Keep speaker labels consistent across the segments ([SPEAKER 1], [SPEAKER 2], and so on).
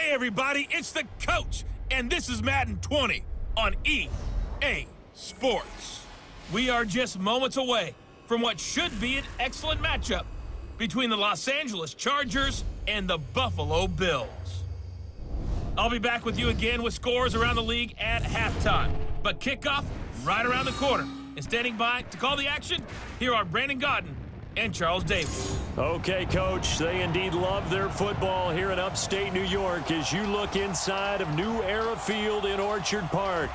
[SPEAKER 1] Hey everybody, it's the coach, and this is Madden 20 on EA Sports. We are just moments away from what should be an excellent matchup between the Los Angeles Chargers and the Buffalo Bills. I'll be back with you again with scores around the league at halftime, but kickoff right around the corner. And standing by to call the action, here are Brandon Gordon and Charles Davis.
[SPEAKER 2] Okay, Coach, they indeed love their football here in upstate New York as you look inside of New Era Field in Orchard Park.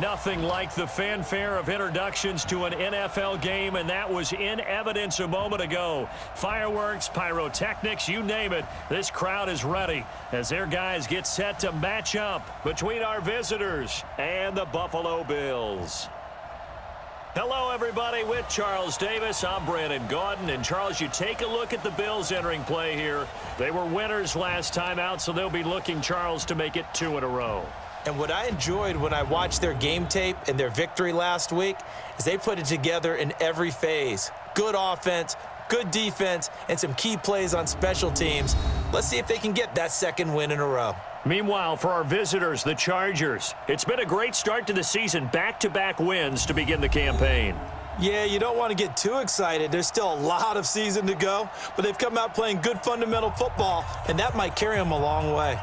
[SPEAKER 2] Nothing like the fanfare of introductions to an NFL game, and that was in evidence a moment ago. Fireworks, pyrotechnics, you name it. This crowd is ready as their guys get set to match up between our visitors and the Buffalo Bills. Hello, everybody. With Charles Davis, I'm Brandon Gordon. And, Charles, you take a look at the Bills entering play here. They were winners last time out, so they'll be looking, Charles, to make it 2 in a row.
[SPEAKER 3] And what I enjoyed when I watched their game tape and their victory last week is they put it together in every phase. Good offense, good defense, and some key plays on special teams. Let's see if they can get that second win in a row.
[SPEAKER 2] Meanwhile, for our visitors, the Chargers, it's been a great start to the season, back-to-back wins to begin the campaign.
[SPEAKER 3] Yeah, you don't want to get too excited. There's still a lot of season to go, but they've come out playing good fundamental football, and that might carry them a long way.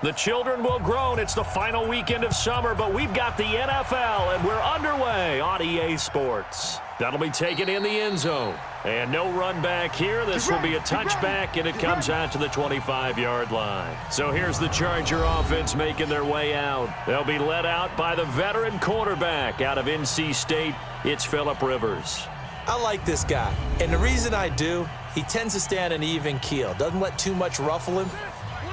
[SPEAKER 2] The children will groan. It's the final weekend of summer, but we've got the NFL, and we're underway on EA Sports. That'll be taken in the end zone. And no run back here. This will be a touchback, and it comes out to the 25-yard line. So here's the Charger offense making their way out. They'll be led out by the veteran quarterback out of NC State. It's Phillip Rivers.
[SPEAKER 3] I like this guy, and the reason I do, he tends to stay on an even keel. Doesn't let too much ruffle him.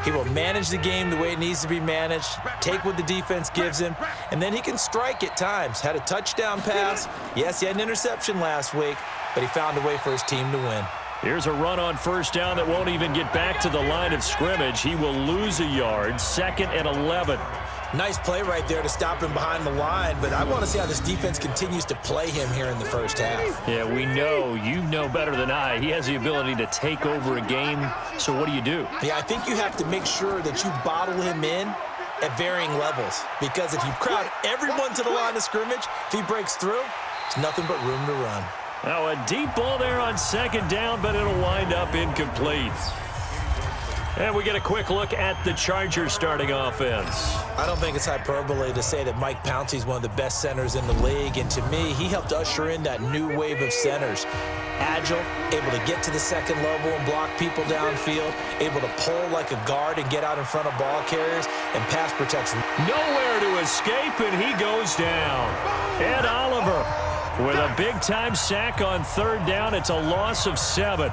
[SPEAKER 3] He will manage the game the way it needs to be managed, take what the defense gives him, and then he can strike at times. Had a touchdown pass. Yes, he had an interception last week, but he found a way for his team to win.
[SPEAKER 2] Here's a run on first down that won't even get back to the line of scrimmage. He will lose a yard, 2nd and 11.
[SPEAKER 3] Nice play right there to stop him behind the line, but I want to see how this defense continues to play him here in the first half.
[SPEAKER 2] Yeah, we know, you know better than I, he has the ability to take over a game, so what do you do?
[SPEAKER 3] Yeah, I think you have to make sure that you bottle him in at varying levels, because if you crowd everyone to the line of scrimmage, if he breaks through, there's nothing but room to run.
[SPEAKER 2] Now a deep ball there on 2nd down, but it'll wind up incomplete. And we get a quick look at the Chargers starting offense.
[SPEAKER 3] I don't think it's hyperbole to say that Mike Pouncey is one of the best centers in the league, and to me, he helped usher in that new wave of centers. Agile, able to get to the second level and block people downfield, able to pull like a guard and get out in front of ball carriers, and pass protection.
[SPEAKER 2] Nowhere to escape, and he goes down. Ed Oliver with a big-time sack on 3rd down. It's a loss of 7.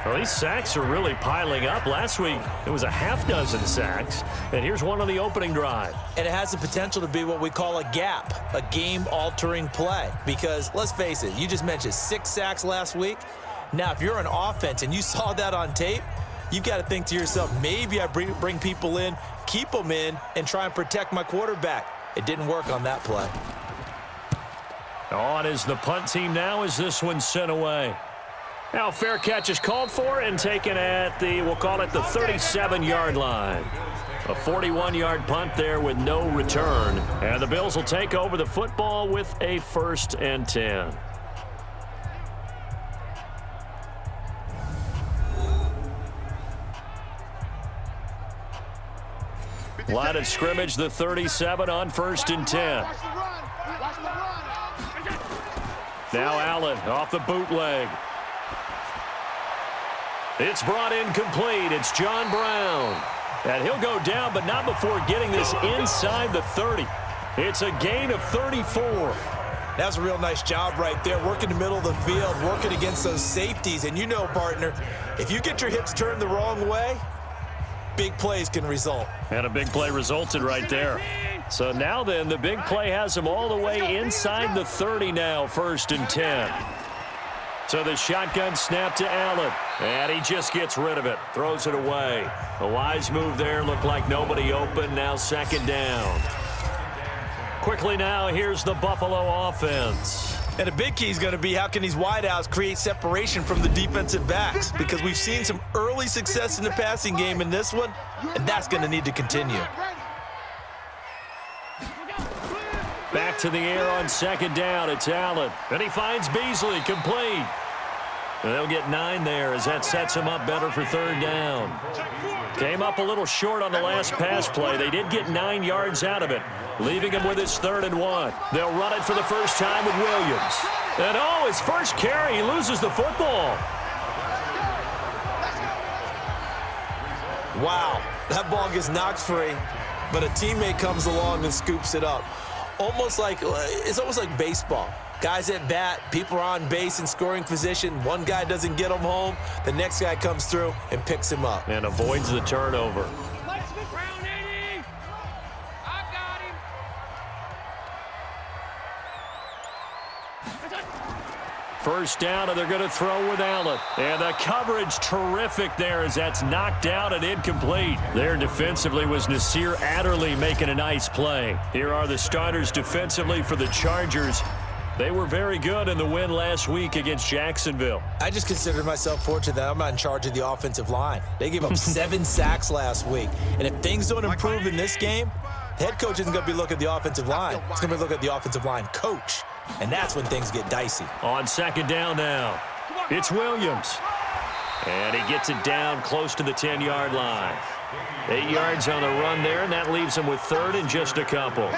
[SPEAKER 2] Well, these sacks are really piling up. Last week, it was a half-dozen sacks, and here's one on the opening drive.
[SPEAKER 3] And it has the potential to be what we call a gap, a game-altering play, because let's face it, you just mentioned 6 sacks last week. Now, if you're an offense and you saw that on tape, you've got to think to yourself, maybe I bring people in, keep them in, and try and protect my quarterback. It didn't work on that play.
[SPEAKER 2] On is the punt team now as this one's sent away. Now, fair catch is called for and taken at the, we'll call it the 37-yard line. A 41-yard punt there with no return. And the Bills will take over the football with a 1st and 10. Line of scrimmage, the 37 on 1st and 10. Now Allen off the bootleg. It's brought in complete. It's John Brown. And he'll go down, but not before getting this inside the 30. It's a gain of 34.
[SPEAKER 3] That's a real nice job right there, working the middle of the field, working against those safeties. And you know, partner, if you get your hips turned the wrong way, big plays can result.
[SPEAKER 2] And a big play resulted right there. So now then, the big play has him all the way inside the 30 now, 1st and 10. So the shotgun snap to Allen. And he just gets rid of it. Throws it away. A wise move there. Looked like nobody open. Now second down. Quickly now, here's the Buffalo offense.
[SPEAKER 3] And a big key is going to be how can these wideouts create separation from the defensive backs? Because we've seen some early success in the passing game in this one, and that's going to need to continue.
[SPEAKER 2] Back to the air on second down. It's Allen. And he finds Beasley complete. And they'll get 9 there as that sets him up better for third down. Came up a little short on the last pass play. They did get 9 yards out of it, leaving him with his 3rd and 1. They'll run it for the first time with Williams. And his first carry, he loses the football.
[SPEAKER 3] Wow, that ball gets knocked free, but a teammate comes along and scoops it up. It's almost like baseball. Guys at bat, people are on base in scoring position. One guy doesn't get him home. The next guy comes through and picks him up.
[SPEAKER 2] And avoids the turnover. First down, and they're going to throw with Allen. And the coverage terrific there as that's knocked down and incomplete. There defensively was Nasir Adderley making a nice play. Here are the starters defensively for the Chargers. They were very good in the win last week against Jacksonville.
[SPEAKER 3] I just consider myself fortunate that I'm not in charge of the offensive line. They gave up 7 sacks last week. And if things don't improve in this game, the head coach isn't going to be looking at the offensive line. It's going to be looking at the offensive line coach. And that's when things get dicey.
[SPEAKER 2] On second down now, it's Williams. And he gets it down close to the 10-yard line. 8 yards on the run there, and that leaves him with 3rd and just a couple.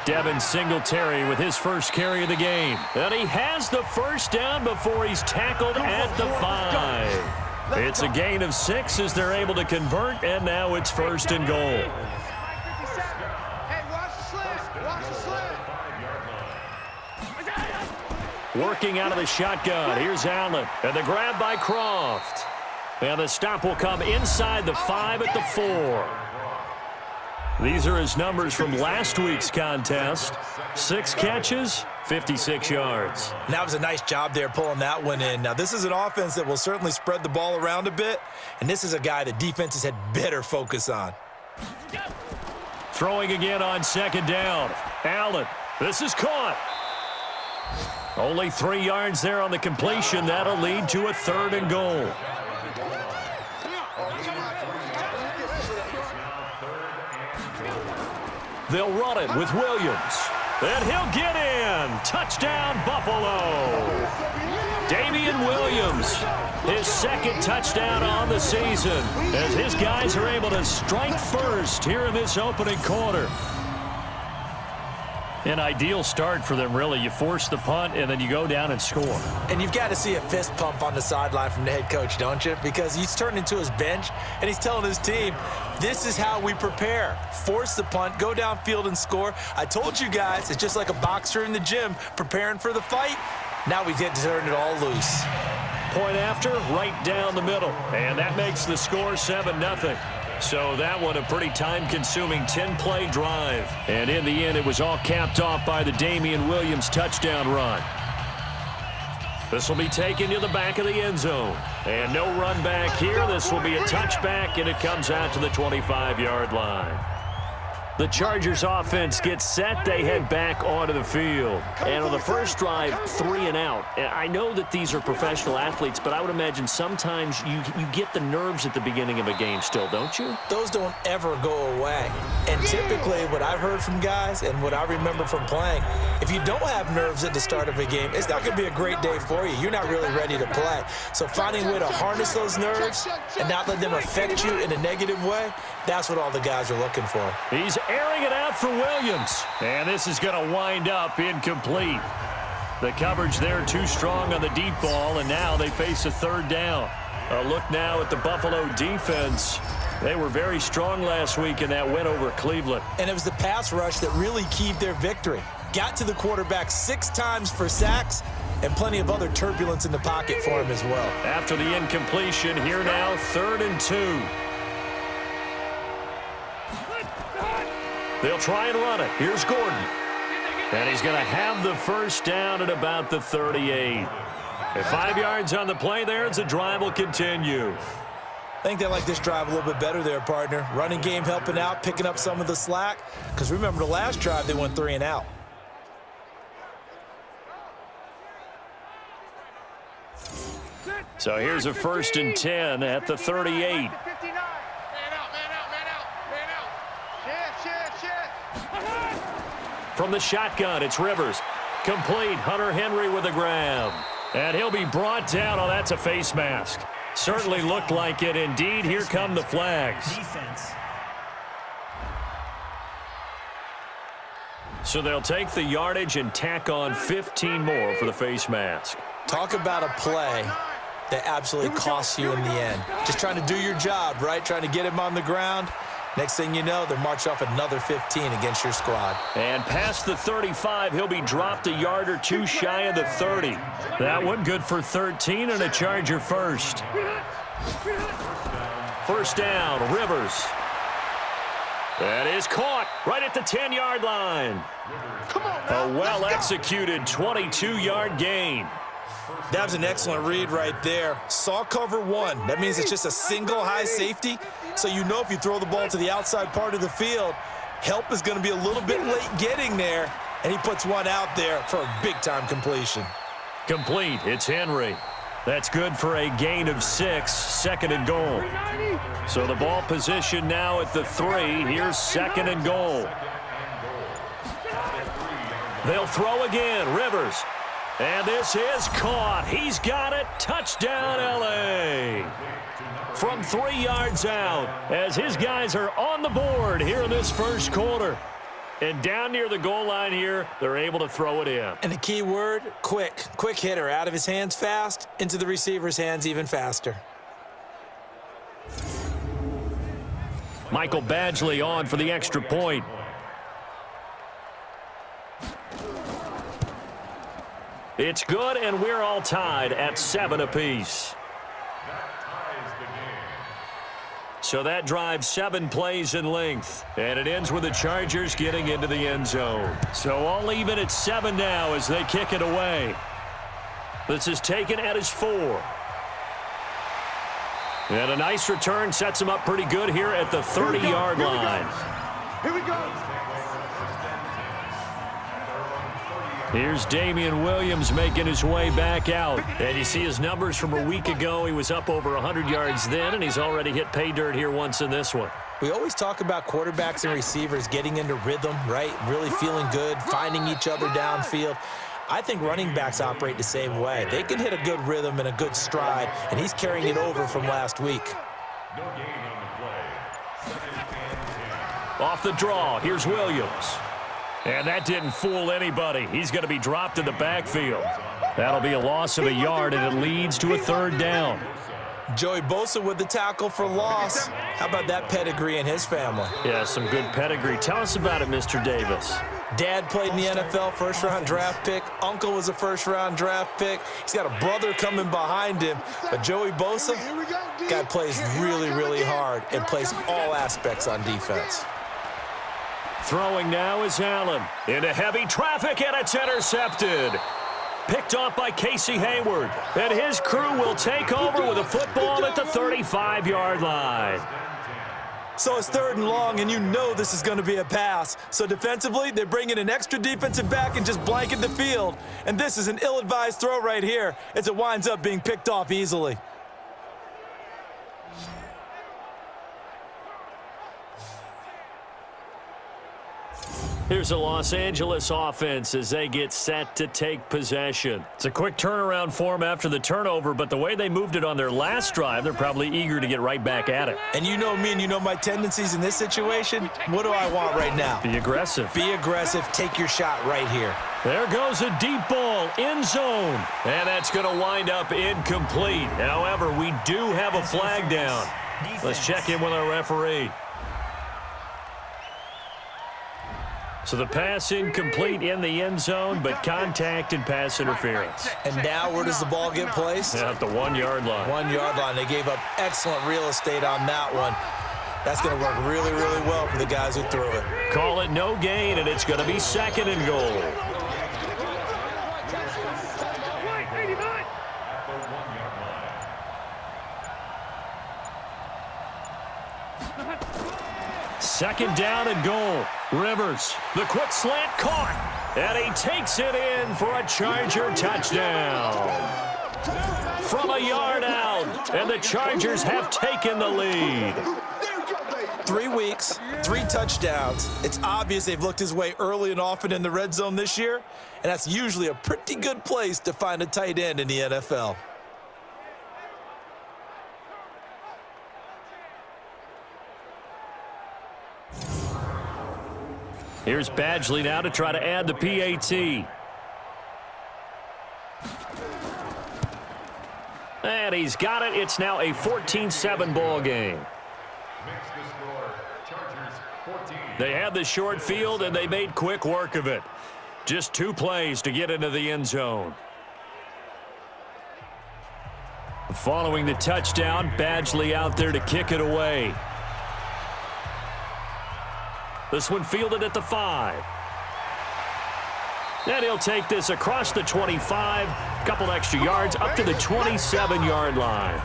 [SPEAKER 2] Devin Singletary with his first carry of the game. And he has the first down before he's tackled at the 5. It's a gain of 6 as they're able to convert, and now it's 1st and goal. Working out of the shotgun. Here's Allen. And the grab by Croft. And the stop will come inside the 5 at the 4. These are his numbers from last week's contest. 6 catches, 56 yards.
[SPEAKER 3] And that was a nice job there pulling that one in. Now, this is an offense that will certainly spread the ball around a bit. And this is a guy that defenses had better focus on.
[SPEAKER 2] Throwing again on second down. Allen. This is caught. Only 3 yards there on the completion. That'll lead to a 3rd and goal. They'll run it with Williams. And he'll get in. Touchdown, Buffalo. Damien Williams, his 2nd touchdown on the season, as his guys are able to strike first here in this opening quarter. An ideal start for them, really. You force the punt, and then you go down and score.
[SPEAKER 3] And you've got to see a fist pump on the sideline from the head coach, don't you? Because he's turned into his bench, and he's telling his team, this is how we prepare. Force the punt, go downfield and score. I told you guys, it's just like a boxer in the gym preparing for the fight. Now we get to turn it all loose.
[SPEAKER 2] Point after, right down the middle. And that makes the score 7-0. So that one a pretty time-consuming 10-play drive. And in the end, it was all capped off by the Damien Williams touchdown run. This will be taken to the back of the end zone. And no run back here. This will be a touchback, and it comes out to the 25-yard line. The Chargers offense gets set. They head back onto the field. And on the first drive, 3 and out. I know that these are professional athletes, but I would imagine sometimes you get the nerves at the beginning of a game still, don't you?
[SPEAKER 3] Those don't ever go away. And typically what I've heard from guys and what I remember from playing, if you don't have nerves at the start of a game, it's not going to be a great day for you. You're not really ready to play. So finding a way to harness those nerves and not let them affect you in a negative way, that's what all the guys are looking for.
[SPEAKER 2] He's airing it out for Williams. And this is going to wind up incomplete. The coverage there too strong on the deep ball, and now they face a 3rd down. A look now at the Buffalo defense. They were very strong last week in that win over Cleveland.
[SPEAKER 3] And it was the pass rush that really keyed their victory. Got to the quarterback 6 times for sacks and plenty of other turbulence in the pocket for him as well.
[SPEAKER 2] After the incompletion, here now 3rd and 2. They'll try and run it. Here's Gordon. And he's going to have the first down at about the 38. At 5 yards on the play there as the drive will continue.
[SPEAKER 3] I think they like this drive a little bit better there, partner. Running game helping out, picking up some of the slack. Because remember, the last drive, they went 3 and out.
[SPEAKER 2] So here's a 1st and 10 at the 38. From the shotgun, it's Rivers. Complete. Hunter Henry with a grab. And he'll be brought down. Oh, that's a face mask. Certainly looked like it. Indeed, here come the flags.
[SPEAKER 4] Defense.
[SPEAKER 2] So they'll take the yardage and tack on 15 more for the face mask.
[SPEAKER 3] Talk about a play that absolutely costs you in the end. Just trying to do your job, right? Trying to get him on the ground. Next thing you know, they'll march off another 15 against your squad. And
[SPEAKER 2] past the 35, he'll be dropped a yard or two shy of the 30. That one good for 13 and a Charger first. First down, Rivers. That is caught right at the 10-yard line. A well-executed 22-yard gain.
[SPEAKER 3] That was an excellent read right there. Saw cover 1. That means it's just a single high safety. So you know if you throw the ball to the outside part of the field, help is going to be a little bit late getting there. And he puts one out there for a big-time completion.
[SPEAKER 2] Complete. It's Henry. That's good for a gain of 6, 2nd and goal. So the ball position now at the 3. Here's 2nd and goal. They'll throw again. Rivers. And this is caught. He's got it. Touchdown, L.A. From 3 yards out as his guys are on the board here in this first quarter. And down near the goal line here, they're able to throw it in.
[SPEAKER 3] And the key word, quick. Quick hitter. Out of his hands fast, into the receiver's hands even faster.
[SPEAKER 2] Michael Badgley on for the extra point. It's good, and we're all tied at 7 apiece. So that drives 7 plays in length, and it ends with the Chargers getting into the end zone. So all even at 7 now as they kick it away. This is taken at his 4. And a nice return sets him up pretty good here at the 30-yard line.
[SPEAKER 5] Here we go.
[SPEAKER 2] Here's Damien Williams making his way back out. And you see his numbers from a week ago. He was up over 100 yards then, and he's already hit pay dirt here once in this one.
[SPEAKER 3] We always talk about quarterbacks and receivers getting into rhythm, right? Really feeling good, finding each other downfield. I think running backs operate the same way. They can hit a good rhythm and a good stride, and he's carrying it over from last week.
[SPEAKER 2] Off the draw, here's Williams. And that didn't fool anybody. He's going to be dropped in the backfield. That'll be a loss of a yard, and it leads to a 3rd down.
[SPEAKER 3] Joey Bosa with the tackle for loss. How about that pedigree in his family?
[SPEAKER 2] Yeah, some good pedigree. Tell us about it, Mr. Davis.
[SPEAKER 3] Dad played in the NFL, first-round draft pick. Uncle was a first-round draft pick. He's got a brother coming behind him. But Joey Bosa, guy plays really, really hard and plays all aspects on defense.
[SPEAKER 2] Throwing now is Allen. Into heavy traffic, and it's intercepted. Picked off by Casey Hayward. And his crew will take over with a football at the 35-yard line.
[SPEAKER 3] So it's 3rd and long, and you know this is going to be a pass. So defensively, they bring in an extra defensive back and just blanket the field. And this is an ill-advised throw right here as it winds up being picked off easily.
[SPEAKER 2] Here's a Los Angeles offense as they get set to take possession. It's a quick turnaround for them after the turnover, but the way they moved it on their last drive, they're probably eager to get right back at it.
[SPEAKER 3] And you know me and you know my tendencies in this situation. What do I want right now?
[SPEAKER 2] Be aggressive.
[SPEAKER 3] Be aggressive. Take your shot right here.
[SPEAKER 2] There goes a deep ball, end zone. And that's going to wind up incomplete. However, we do have a flag down. Let's check in with our referee. So the pass incomplete in the end zone, but contact and pass interference.
[SPEAKER 3] And now where does the ball get placed?
[SPEAKER 2] At the 1-yard line.
[SPEAKER 3] 1-yard line. They gave up excellent real estate on that one. That's going to work really, really well for the guys who threw it.
[SPEAKER 2] Call it no gain, and it's going to be 2nd and goal. Second down and goal. Rivers, the quick slant caught, and he takes it in for a Charger touchdown. From a yard out, and the Chargers have taken the lead.
[SPEAKER 3] 3 weeks, 3 touchdowns. It's obvious they've looked his way early and often in the red zone this year, and that's usually a pretty good place to find a tight end in the NFL.
[SPEAKER 2] Here's Badgley now to try to add the PAT. And he's got it. It's now a 14-7 ball game. They had the short field, and they made quick work of it. Just 2 plays to get into the end zone. Following the touchdown, Badgley out there to kick it away. This one fielded at the 5. And he'll take this across the 25, couple extra yards, up to the 27-yard line.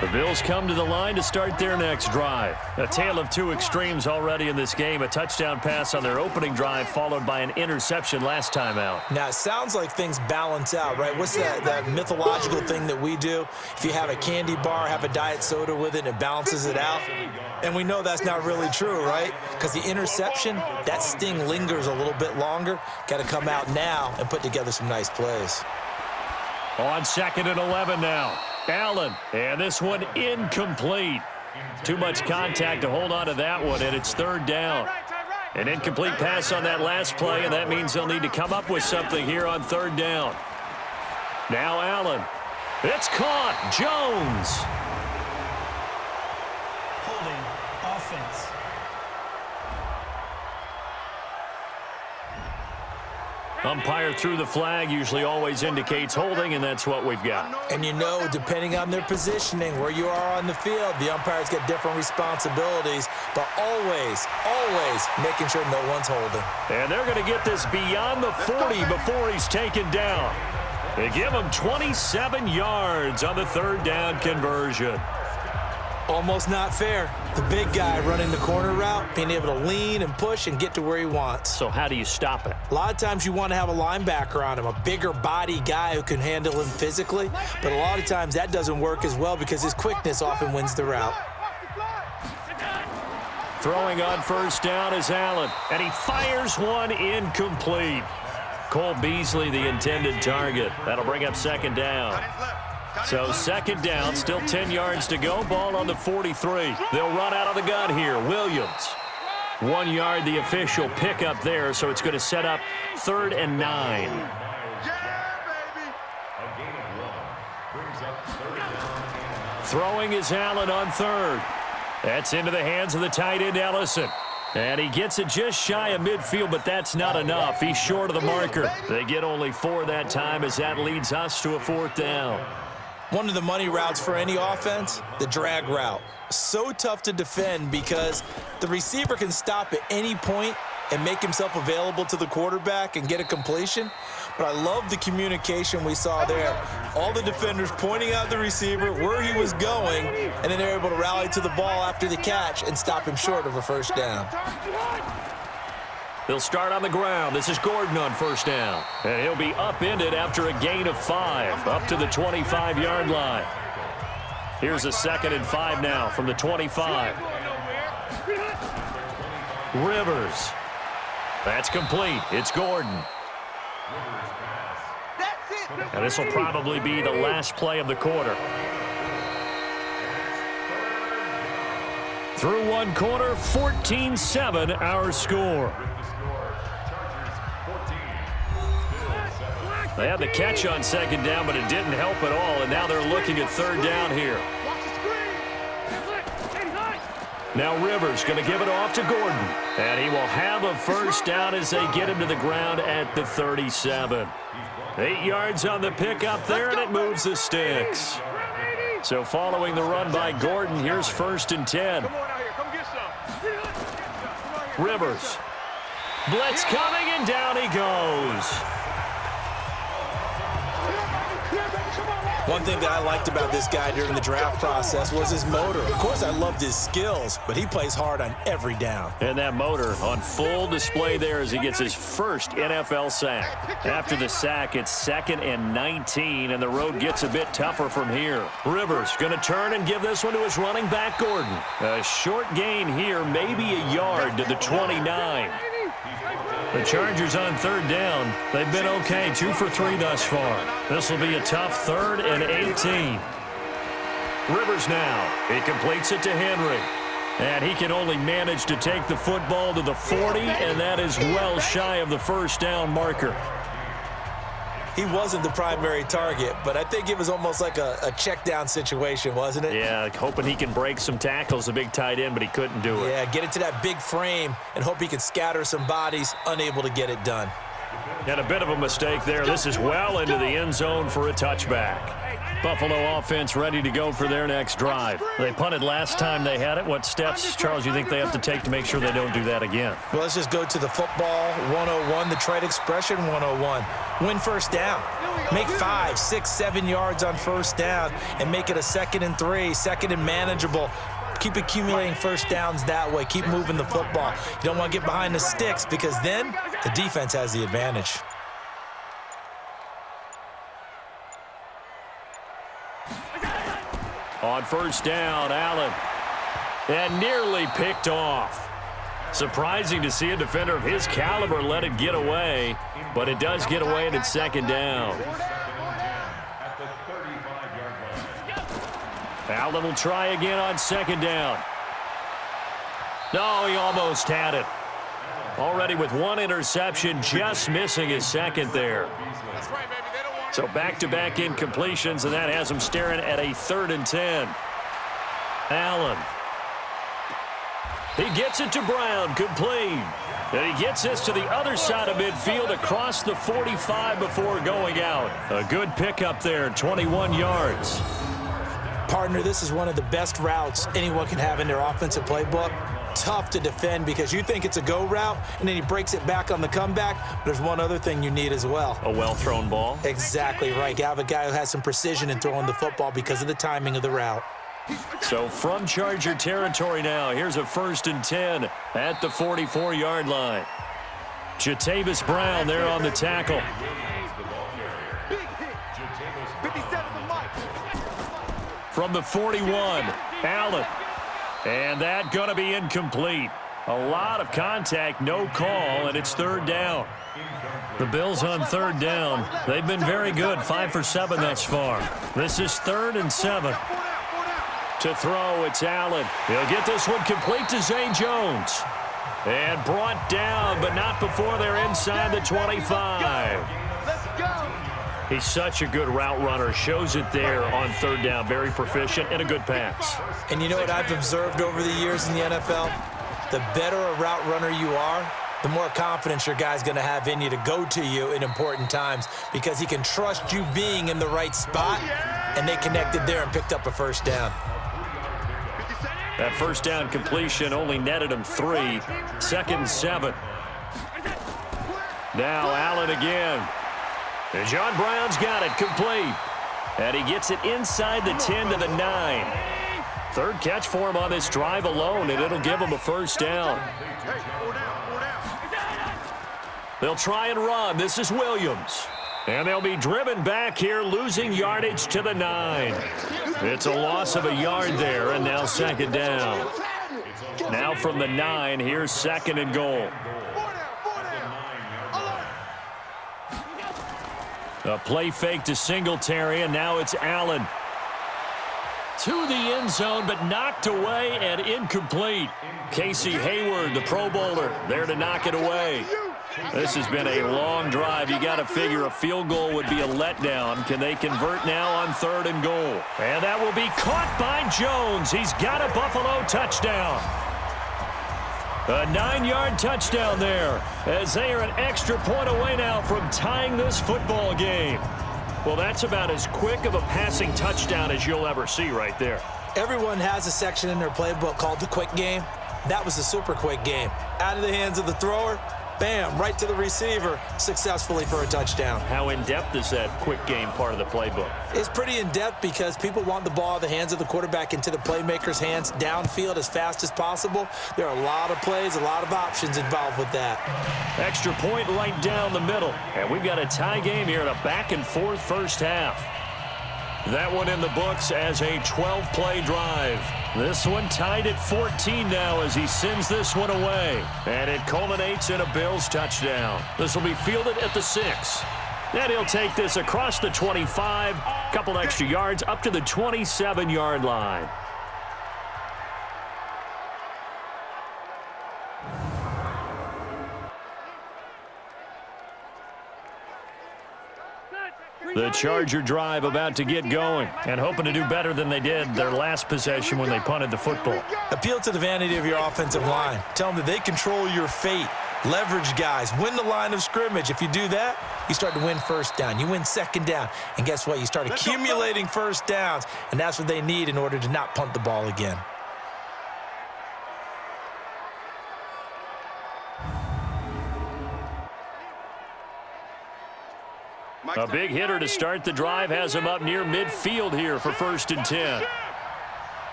[SPEAKER 2] The Bills come to the line to start their next drive. A tale of 2 extremes already in this game. A touchdown pass on their opening drive, followed by an interception last time out.
[SPEAKER 3] Now, it sounds like things balance out, right? What's that mythological thing that we do? If you have a candy bar, have a diet soda with it, and it balances it out. And we know that's not really true, right? Because the interception, that sting lingers a little bit longer. Got to come out now and put together some nice plays.
[SPEAKER 2] On 2nd and 11 now. Allen, and this one incomplete. Too much contact to hold on to that one, and it's 3rd down. An incomplete pass on that last play, and that means they'll need to come up with something here on 3rd down. Now Allen. It's caught. Jones.
[SPEAKER 4] Holding offense.
[SPEAKER 2] Umpire threw the flag, usually always indicates holding, and that's what we've got.
[SPEAKER 3] And you know, depending on their positioning, where you are on the field, the umpires get different responsibilities, but always, always making sure no one's holding.
[SPEAKER 2] And they're going to get this beyond the 40 before he's taken down. They give him 27 yards on the 3rd down conversion.
[SPEAKER 3] Almost not fair. The big guy running the corner route, being able to lean and push and get to where he wants.
[SPEAKER 2] So how do you stop it?
[SPEAKER 3] A lot of times you want to have a linebacker on him, a bigger body guy who can handle him physically, but a lot of times that doesn't work as well because his quickness often wins the route.
[SPEAKER 2] Throwing on 1st down is Allen, and he fires one incomplete. Cole Beasley, the intended target. That'll bring up 2nd down. So 2nd down, still 10 yards to go. Ball on the 43. They'll run out of the gun here. Williams. 1 yard, the official pickup there, so it's going to set up 3rd and 9. Throwing is Allen on 3rd. That's into the hands of the tight end, Ellison. And he gets it just shy of midfield, but that's not enough. He's short of the marker. They get only 4 that time as that leads us to a 4th down.
[SPEAKER 3] One of the money routes for any offense, the drag route. So tough to defend because the receiver can stop at any point and make himself available to the quarterback and get a completion. But I love the communication we saw there. All the defenders pointing out the receiver, where he was going, and then they're able to rally to the ball after the catch and stop him short of a 1st down.
[SPEAKER 2] They'll start on the ground. This is Gordon on 1st down. And he'll be upended after a gain of 5, up to the 25-yard line. Here's a 2nd and 5 now from the 25. Rivers. That's complete. It's Gordon. And this will probably be the last play of the quarter. Through 1 quarter, 14-7 our score. They had the catch on 2nd down, but it didn't help at all, and now they're looking at 3rd down here. Now Rivers going to give it off to Gordon, and he will have a 1st down as they get him to the ground at the 37. 8 yards on the pickup there, and it moves the sticks. So following the run by Gordon, here's 1st and 10. Rivers. Blitz coming, and down he goes.
[SPEAKER 3] One thing that I liked about this guy during the draft process was his motor. Of course, I loved his skills, but he plays hard on every down.
[SPEAKER 2] And that motor on full display there as he gets his first NFL sack. After the sack, it's 2nd and 19, and the road gets a bit tougher from here. Rivers going to turn and give this one to his running back, Gordon. A short gain here, maybe a yard to the 29. The Chargers on 3rd down. They've been okay, 2 for 3 thus far. This will be a tough 3rd and 18. Rivers now. He completes it to Henry. And he can only manage to take the football to the 40, and that is well shy of the 1st down marker.
[SPEAKER 3] He wasn't the primary target, but I think it was almost like a check down situation, wasn't it?
[SPEAKER 2] Yeah, hoping he can break some tackles, a big tight end, but he couldn't do it.
[SPEAKER 3] Yeah, get it to that big frame and hope he can scatter some bodies, unable to get it done.
[SPEAKER 2] And a bit of a mistake there. This is well into the end zone for a touchback. Buffalo offense ready to go for their next drive. They punted last time they had it. What steps, Charles, you think they have to take to make sure they don't do that again?
[SPEAKER 3] Well, let's just go to the football 101, the trade expression 101. Win 1st down. Make 5, 6, 7 yards on 1st down and make it a 2nd and 3, 2nd and manageable. Keep accumulating 1st downs that way. Keep moving the football. You don't want to get behind the sticks because then the defense has the advantage.
[SPEAKER 2] On 1st down, Allen. And nearly picked off. Surprising to see a defender of his caliber let it get away, but it does get away and it's 2nd down. Allen will try again on 2nd down. No, he almost had it. Already with 1 interception, just missing his 2nd there. So back-to-back incompletions, and that has him staring at a 3rd and 10. Allen. He gets it to Brown, complete. And he gets this to the other side of midfield across the 45 before going out. A good pickup there, 21 yards.
[SPEAKER 3] Partner, this is one of the best routes anyone can have in their offensive playbook. Tough to defend because you think it's a go route, and then he breaks it back on the comeback. But there's one other thing you need as well.
[SPEAKER 2] A well-thrown ball.
[SPEAKER 3] Exactly right. You have a guy who has some precision in throwing the football because of the timing of the route.
[SPEAKER 2] So from Charger territory now, here's a 1st and 10 at the 44-yard line. Jatavis Brown there on the tackle. From the 41, Allen. And that going to be incomplete. A lot of contact, no call, and it's 3rd down. The Bills on 3rd down. They've been very good, 5 for 7 thus far. This is 3rd and 7. To throw, it's Allen. He'll get this one complete to Zay Jones. And brought down, but not before they're inside the 25. He's such a good route runner. Shows it there on 3rd down. Very proficient and a good pass.
[SPEAKER 3] And you know what I've observed over the years in the NFL? The better a route runner you are, the more confidence your guy's going to have in you to go to you in important times because he can trust you being in the right spot, and they connected there and picked up a 1st down.
[SPEAKER 2] That 1st down completion only netted him 3. 2nd and 7. Now Allen again. And John Brown's got it complete. And he gets it inside the 10 to the 9. 3rd catch for him on this drive alone, and it'll give him a 1st down. They'll try and run. This is Williams. And they'll be driven back here, losing yardage to the 9. It's a loss of a yard there, and now 2nd down. Now from the 9, here's 2nd and goal. A play fake to Singletary, and now it's Allen. To the end zone, but knocked away and incomplete. Casey Hayward, the Pro Bowler, there to knock it away. This has been a long drive. You got to figure a field goal would be a letdown. Can they convert now on 3rd and goal? And that will be caught by Jones. He's got a Buffalo touchdown. A 9-yard touchdown there as they are an extra point away now from tying this football game. Well, that's about as quick of a passing touchdown as you'll ever see right there.
[SPEAKER 3] Everyone has a section in their playbook called the quick game. That was a super quick game. Out of the hands of the thrower, bam, right to the receiver, successfully for a touchdown.
[SPEAKER 2] How in-depth is that quick game part of the playbook?
[SPEAKER 3] It's pretty in-depth because people want the ball out of the hands of the quarterback into the playmaker's hands downfield as fast as possible. There are a lot of plays, a lot of options involved with that.
[SPEAKER 2] Extra point right down the middle. And we've got a tie game here in a back-and-forth first half. That one in the books as a 12-play drive. This one tied at 14 now as he sends this one away. And it culminates in a Bills touchdown. This will be fielded at the 6. And he'll take this across the 25, couple extra yards up to the 27-yard line. The Charger drive about to get going and hoping to do better than they did their last possession when they punted the football.
[SPEAKER 3] Appeal to the vanity of your offensive line. Tell them that they control your fate. Leverage guys. Win the line of scrimmage. If you do that, you start to win first down. You win second down. And guess what? You start accumulating first downs. And that's what they need in order to not punt the ball again.
[SPEAKER 2] A big hitter to start the drive has him up near midfield here for 1st and 10.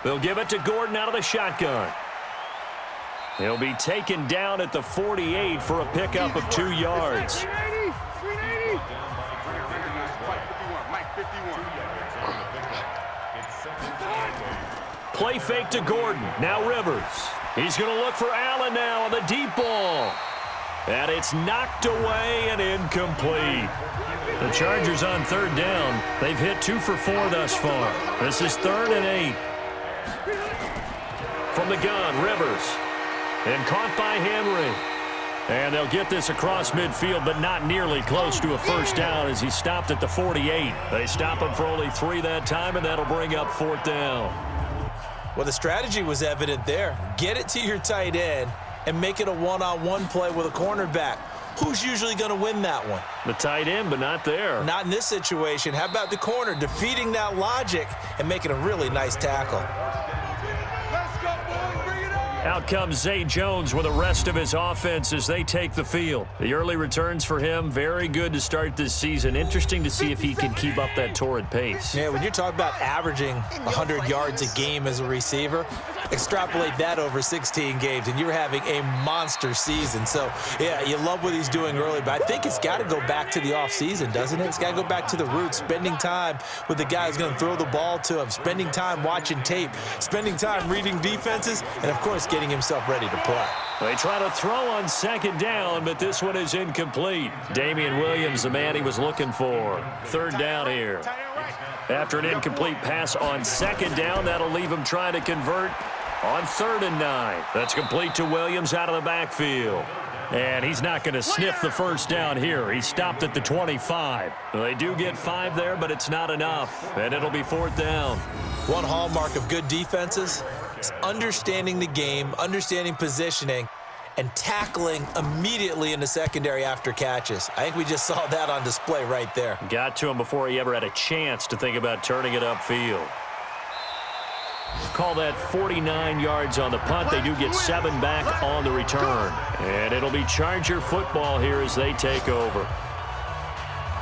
[SPEAKER 2] They'll give it to Gordon out of the shotgun. He'll be taken down at the 48 for a pickup of 2 yards. Play fake to Gordon. Now Rivers. He's going to look for Allen now on the deep ball. And it's knocked away and incomplete. The Chargers on 3rd down. They've hit 2 for 4 thus far. This is 3rd and 8. From the gun, Rivers. And caught by Henry. And they'll get this across midfield, but not nearly close to a first down as he stopped at the 48. They stop him for only 3 that time, and that'll bring up 4th down.
[SPEAKER 3] Well, the strategy was evident there. Get it to your tight end and make it a one-on-one play with a cornerback. Who's usually going to win that one?
[SPEAKER 2] The tight end, but not there.
[SPEAKER 3] Not in this situation. How about the corner defeating that logic and making a really nice tackle?
[SPEAKER 2] Out comes Zay Jones with the rest of his offense as they take the field. The early returns for him, very good to start this season. Interesting to see if he can keep up that torrid pace.
[SPEAKER 3] Yeah, when you're talking about averaging 100 yards a game as a receiver, extrapolate that over 16 games, and you're having a monster season. So, yeah, you love what he's doing early, but I think it's got to go back to the offseason, doesn't it? It's got to go back to the roots, spending time with the guy who's going to throw the ball to him, spending time watching tape, spending time reading defenses, and, of course, getting himself ready to play.
[SPEAKER 2] They try to throw on 2nd down, but this one is incomplete. Damien Williams, the man he was looking for. 3rd down here. After an incomplete pass on 2nd down, that'll leave him trying to convert on 3rd and 9. That's complete to Williams out of the backfield. And he's not going to sniff the first down here. He stopped at the 25. They do get 5 there, but it's not enough. And it'll be 4th down.
[SPEAKER 3] One hallmark of good defenses is understanding the game, understanding positioning, and tackling immediately in the secondary after catches. I think we just saw that on display right there.
[SPEAKER 2] Got to him before he ever had a chance to think about turning it upfield. Call that 49 yards on the punt. They do get 7 back on the return. And it'll be Charger football here as they take over.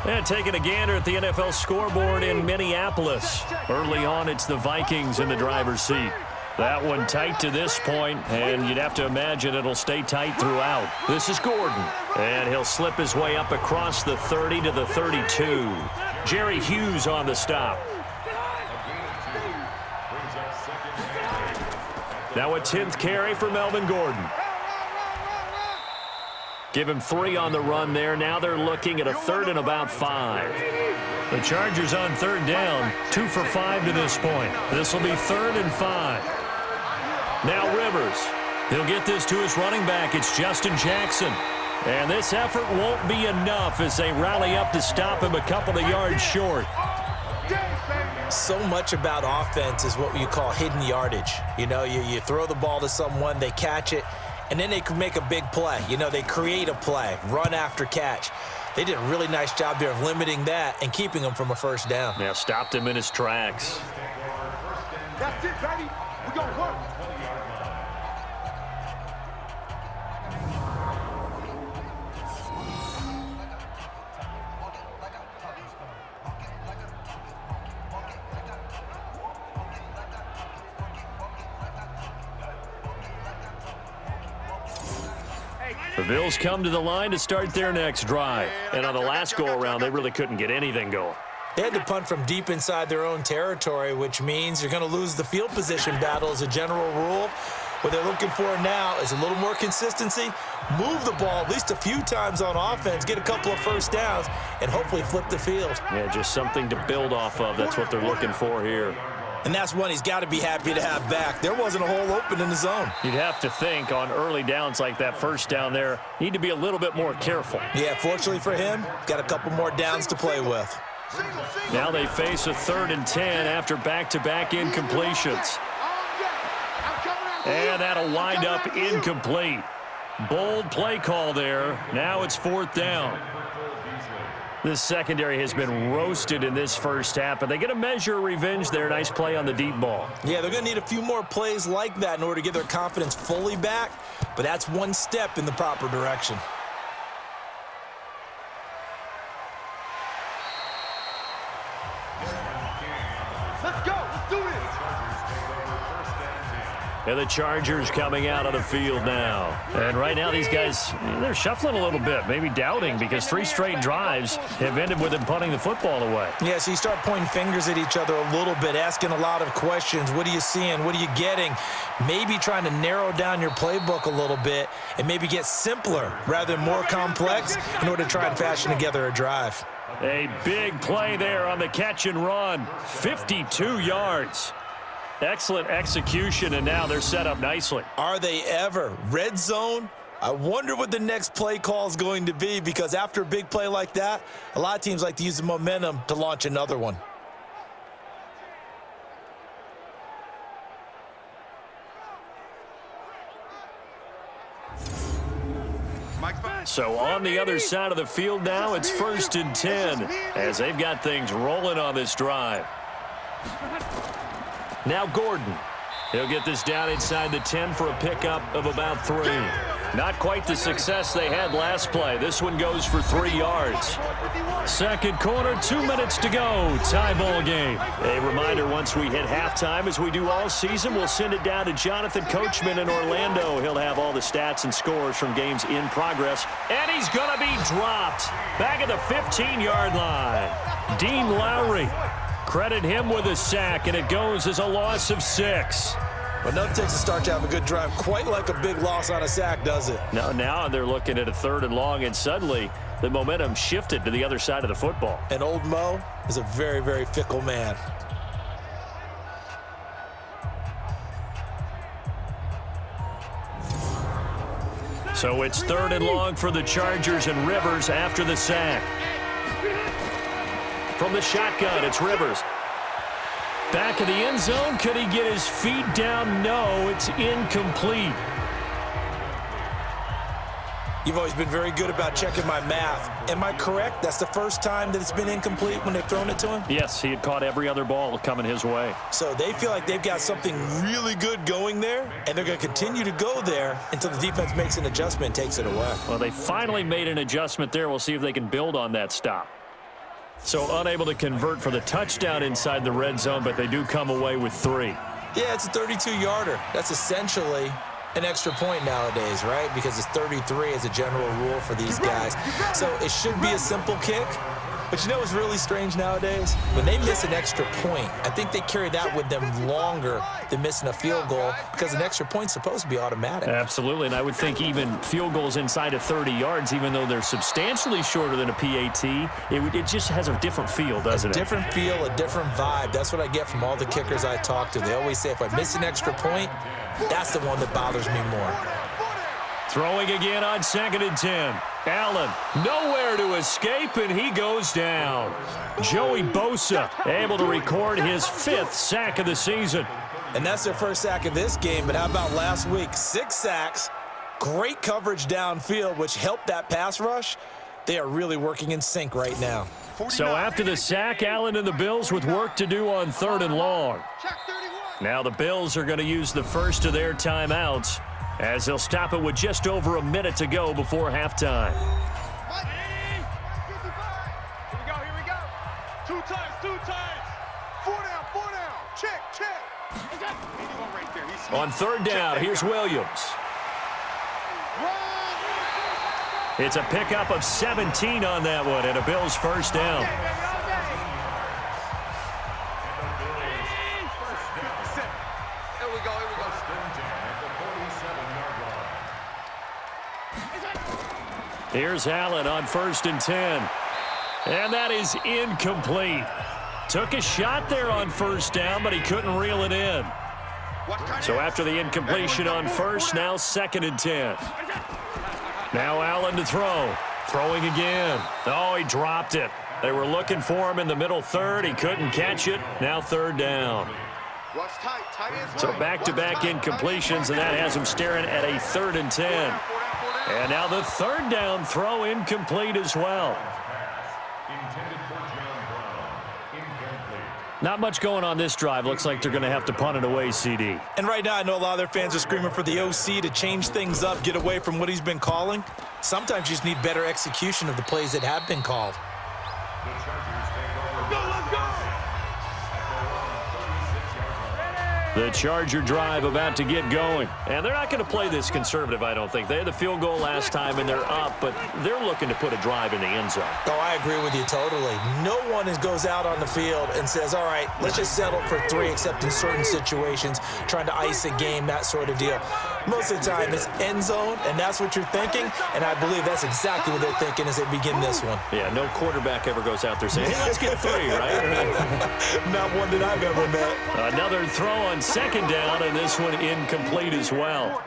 [SPEAKER 2] And taking a gander at the NFL scoreboard in Minneapolis. Early on, it's the Vikings in the driver's seat. That one tight to this point, and you'd have to imagine it'll stay tight throughout. This is Gordon, and he'll slip his way up across the 30 to the 32. Jerry Hughes on the stop. Now a 10th carry for Melvin Gordon. Give him 3 on the run there. Now they're looking at a 3rd and about 5. The Chargers on 3rd down, 2 for 5 to this point. This will be 3rd and 5. Now Rivers. He'll get this to his running back. It's Justin Jackson. And this effort won't be enough as they rally up to stop him a couple of yards short.
[SPEAKER 3] So much about offense is what you call hidden yardage. You know, you throw the ball to someone, they catch it, and then they can make a big play. You know, they create a play, run after catch. They did a really nice job there of limiting that and keeping him from a first down.
[SPEAKER 2] Yeah, stopped him in his tracks.
[SPEAKER 5] That's it, baby. We gonna work.
[SPEAKER 2] The Bills come to the line to start their next drive. And on the last go-around, they really couldn't get anything going.
[SPEAKER 3] They had to punt from deep inside their own territory, which means you're going to lose the field position battle as a general rule. What they're looking for now is a little more consistency, move the ball at least a few times on offense, get a couple of first downs, and hopefully flip the field.
[SPEAKER 2] Yeah, just something to build off of. That's what they're looking for here.
[SPEAKER 3] And that's one he's got to be happy to have back. There wasn't a hole open in the zone.
[SPEAKER 2] You'd have to think on early downs like that first down there, need to be a little bit more careful.
[SPEAKER 3] Yeah, fortunately for him, got a couple more downs to play with.
[SPEAKER 2] Now they face a 3rd and 10 after back-to-back incompletions. And that'll wind up incomplete. Bold play call there. Now it's 4th down. This secondary has been roasted in this first half, but they get a measure of revenge there. Nice play on the deep ball.
[SPEAKER 3] Yeah, they're going to need a few more plays like that in order to get their confidence fully back, but that's one step in the proper direction.
[SPEAKER 5] Let's go. Let's do this.
[SPEAKER 2] And the Chargers coming out on the field now. And right now these guys, they're shuffling a little bit, maybe doubting, because 3 straight drives have ended with them punting the football away.
[SPEAKER 3] Yeah, so you start pointing fingers at each other a little bit, asking a lot of questions. What are you seeing? What are you getting? Maybe trying to narrow down your playbook a little bit and maybe get simpler rather than more complex in order to try and fashion together a drive.
[SPEAKER 2] A big play there on the catch and run. 52 yards. Excellent execution, and now they're set up nicely.
[SPEAKER 3] Are they ever? Red zone? I wonder what the next play call is going to be, because after a big play like that, a lot of teams like to use the momentum to launch another one.
[SPEAKER 2] So on the other side of the field now, it's 1st and 10 as they've got things rolling on this drive. Now Gordon. He'll get this down inside the 10 for a pickup of about 3. Not quite the success they had last play. This one goes for 3 yards. Second quarter, 2 minutes to go. Tie ball game. A reminder, once we hit halftime, as we do all season, we'll send it down to Jonathan Coachman in Orlando. He'll have all the stats and scores from games in progress. And he's going to be dropped back at the 15-yard line. Dean Lowry. Credit him with a sack, and it goes as a loss of 6.
[SPEAKER 3] But nothing takes a start to have a good drive quite like a big loss on a sack, does it?
[SPEAKER 2] Now they're looking at a 3rd and long, and suddenly the momentum shifted to the other side of the football.
[SPEAKER 3] And old Mo is a very, very fickle man.
[SPEAKER 2] So it's 3rd and long for the Chargers, and Rivers after the sack. From the shotgun, it's Rivers. Back of the end zone. Could he get his feet down? No, it's incomplete.
[SPEAKER 3] You've always been very good about checking my math. Am I correct? That's the first time that it's been incomplete when they've thrown it to him?
[SPEAKER 2] Yes, he had caught every other ball coming his way.
[SPEAKER 3] So they feel like they've got something really good going there, and they're going to continue to go there until the defense makes an adjustment and takes it away.
[SPEAKER 2] Well, they finally made an adjustment there. We'll see if they can build on that stop. So unable to convert for the touchdown inside the red zone, but they do come away with 3.
[SPEAKER 3] Yeah, it's a 32-yarder. That's essentially an extra point nowadays, right? Because it's 33 as a general rule for these guys. So it should be a simple kick. But you know what's really strange nowadays? When they miss an extra point, I think they carry that with them longer than missing a field goal, because an extra point's supposed to be automatic.
[SPEAKER 2] Absolutely, and I would think even field goals inside of 30 yards, even though they're substantially shorter than a PAT, it just has a different feel, doesn't it?
[SPEAKER 3] A different feel, a different vibe. That's what I get from all the kickers I talk to. They always say if I miss an extra point, that's the one that bothers me more.
[SPEAKER 2] Throwing again on 2nd and 10. Allen, nowhere to escape, and he goes down. Joey Bosa able to record his 5th sack of the season.
[SPEAKER 3] And that's their first sack of this game, but how about last week? 6 sacks Great coverage downfield, which helped that pass rush. They are really working in sync right now.
[SPEAKER 2] So after the sack, Allen and the Bills with work to do on 3rd and long. Now the Bills are going to use the first of their timeouts as they'll stop it with just over a minute to go before halftime.
[SPEAKER 5] Here we go. Two times. Four down. Check.
[SPEAKER 2] On 3rd down, here's Williams. It's a pickup of 17 on that one and a Bills first down. Here's Allen on 1st and 10. And that is incomplete. Took a shot there on 1st down, but he couldn't reel it in. So after the incompletion on 1st, now 2nd and 10. Now Allen to throw. Throwing again. Oh, he dropped it. They were looking for him in the middle 3rd. He couldn't catch it. Now 3rd down. So back-to-back incompletions, and that has him staring at a 3rd and 10. And now the 3rd down throw incomplete as well. Not much going on this drive. Looks like they're going to have to punt it away, CD.
[SPEAKER 3] And right now, I know a lot of their fans are screaming for the OC to change things up, get away from what he's been calling. Sometimes you just need better execution of the plays that have been called.
[SPEAKER 2] The Charger drive about to get going. And they're not going to play this conservative, I don't think. They had the field goal last time, and they're up, but they're looking to put a drive in the end zone.
[SPEAKER 3] Oh, I agree with you totally. No one goes out on the field and says, all right, let's just settle for 3, except in certain situations, trying to ice a game, that sort of deal. Most of the time, it's end zone, and that's what you're thinking, and I believe that's exactly what they're thinking as they begin this one.
[SPEAKER 2] Yeah, no quarterback ever goes out there saying, hey, let's get 3, right?
[SPEAKER 3] Not one that I've ever met.
[SPEAKER 2] Another throw on 2nd down, and this one incomplete as well.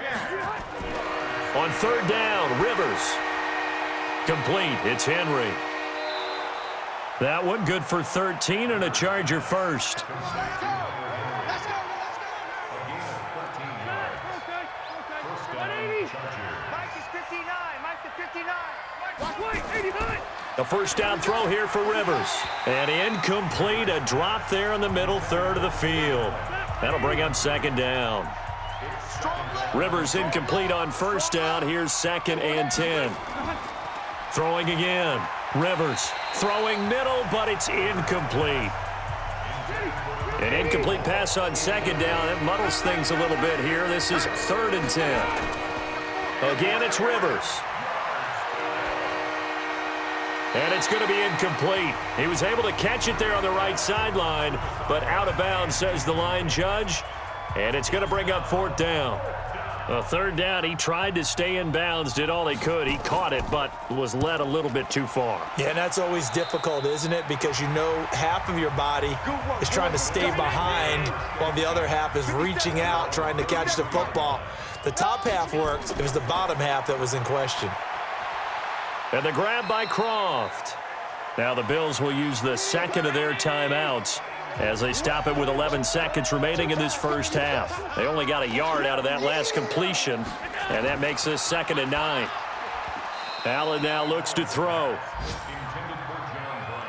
[SPEAKER 2] On 3rd down, Rivers. Complete. It's Henry. That one good for 13 and a Charger first. The first down throw here for Rivers. And incomplete, a drop there in the middle 3rd of the field. That'll bring up 2nd down. Rivers incomplete on 1st down. Here's 2nd and 10. Throwing again. Rivers throwing middle, but it's incomplete. An incomplete pass on 2nd down. It muddles things a little bit here. This is 3rd and 10. Again, it's Rivers. And it's going to be incomplete. He was able to catch it there on the right sideline, but out of bounds, says the line judge. And it's going to bring up 4th down. 3rd down, he tried to stay in bounds, did all he could. He caught it, but was led a little bit too far.
[SPEAKER 3] Yeah, and that's always difficult, isn't it? Because you know half of your body is trying to stay behind while the other half is reaching out, trying to catch the football. The top half worked. It was the bottom half that was in question.
[SPEAKER 2] And the grab by Croft. Now the Bills will use the 2nd of their timeouts as they stop it with 11 seconds remaining in this first half. They only got a yard out of that last completion, and that makes this 2nd and 9. Allen now looks to throw.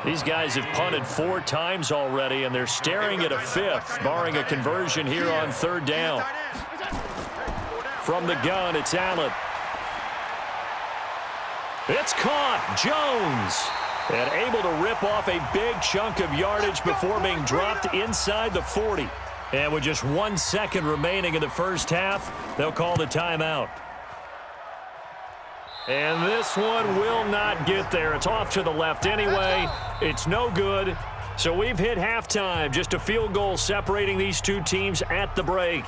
[SPEAKER 2] These guys have punted 4 times already, and they're staring at a 5th, barring a conversion here on 3rd down. From the gun, it's Allen. It's caught. Jones. And able to rip off a big chunk of yardage before being dropped inside the 40. And with just 1 second remaining in the first half, they'll call the timeout. And this one will not get there. It's off to the left anyway. It's no good. So we've hit halftime. Just a field goal separating these two teams at the break.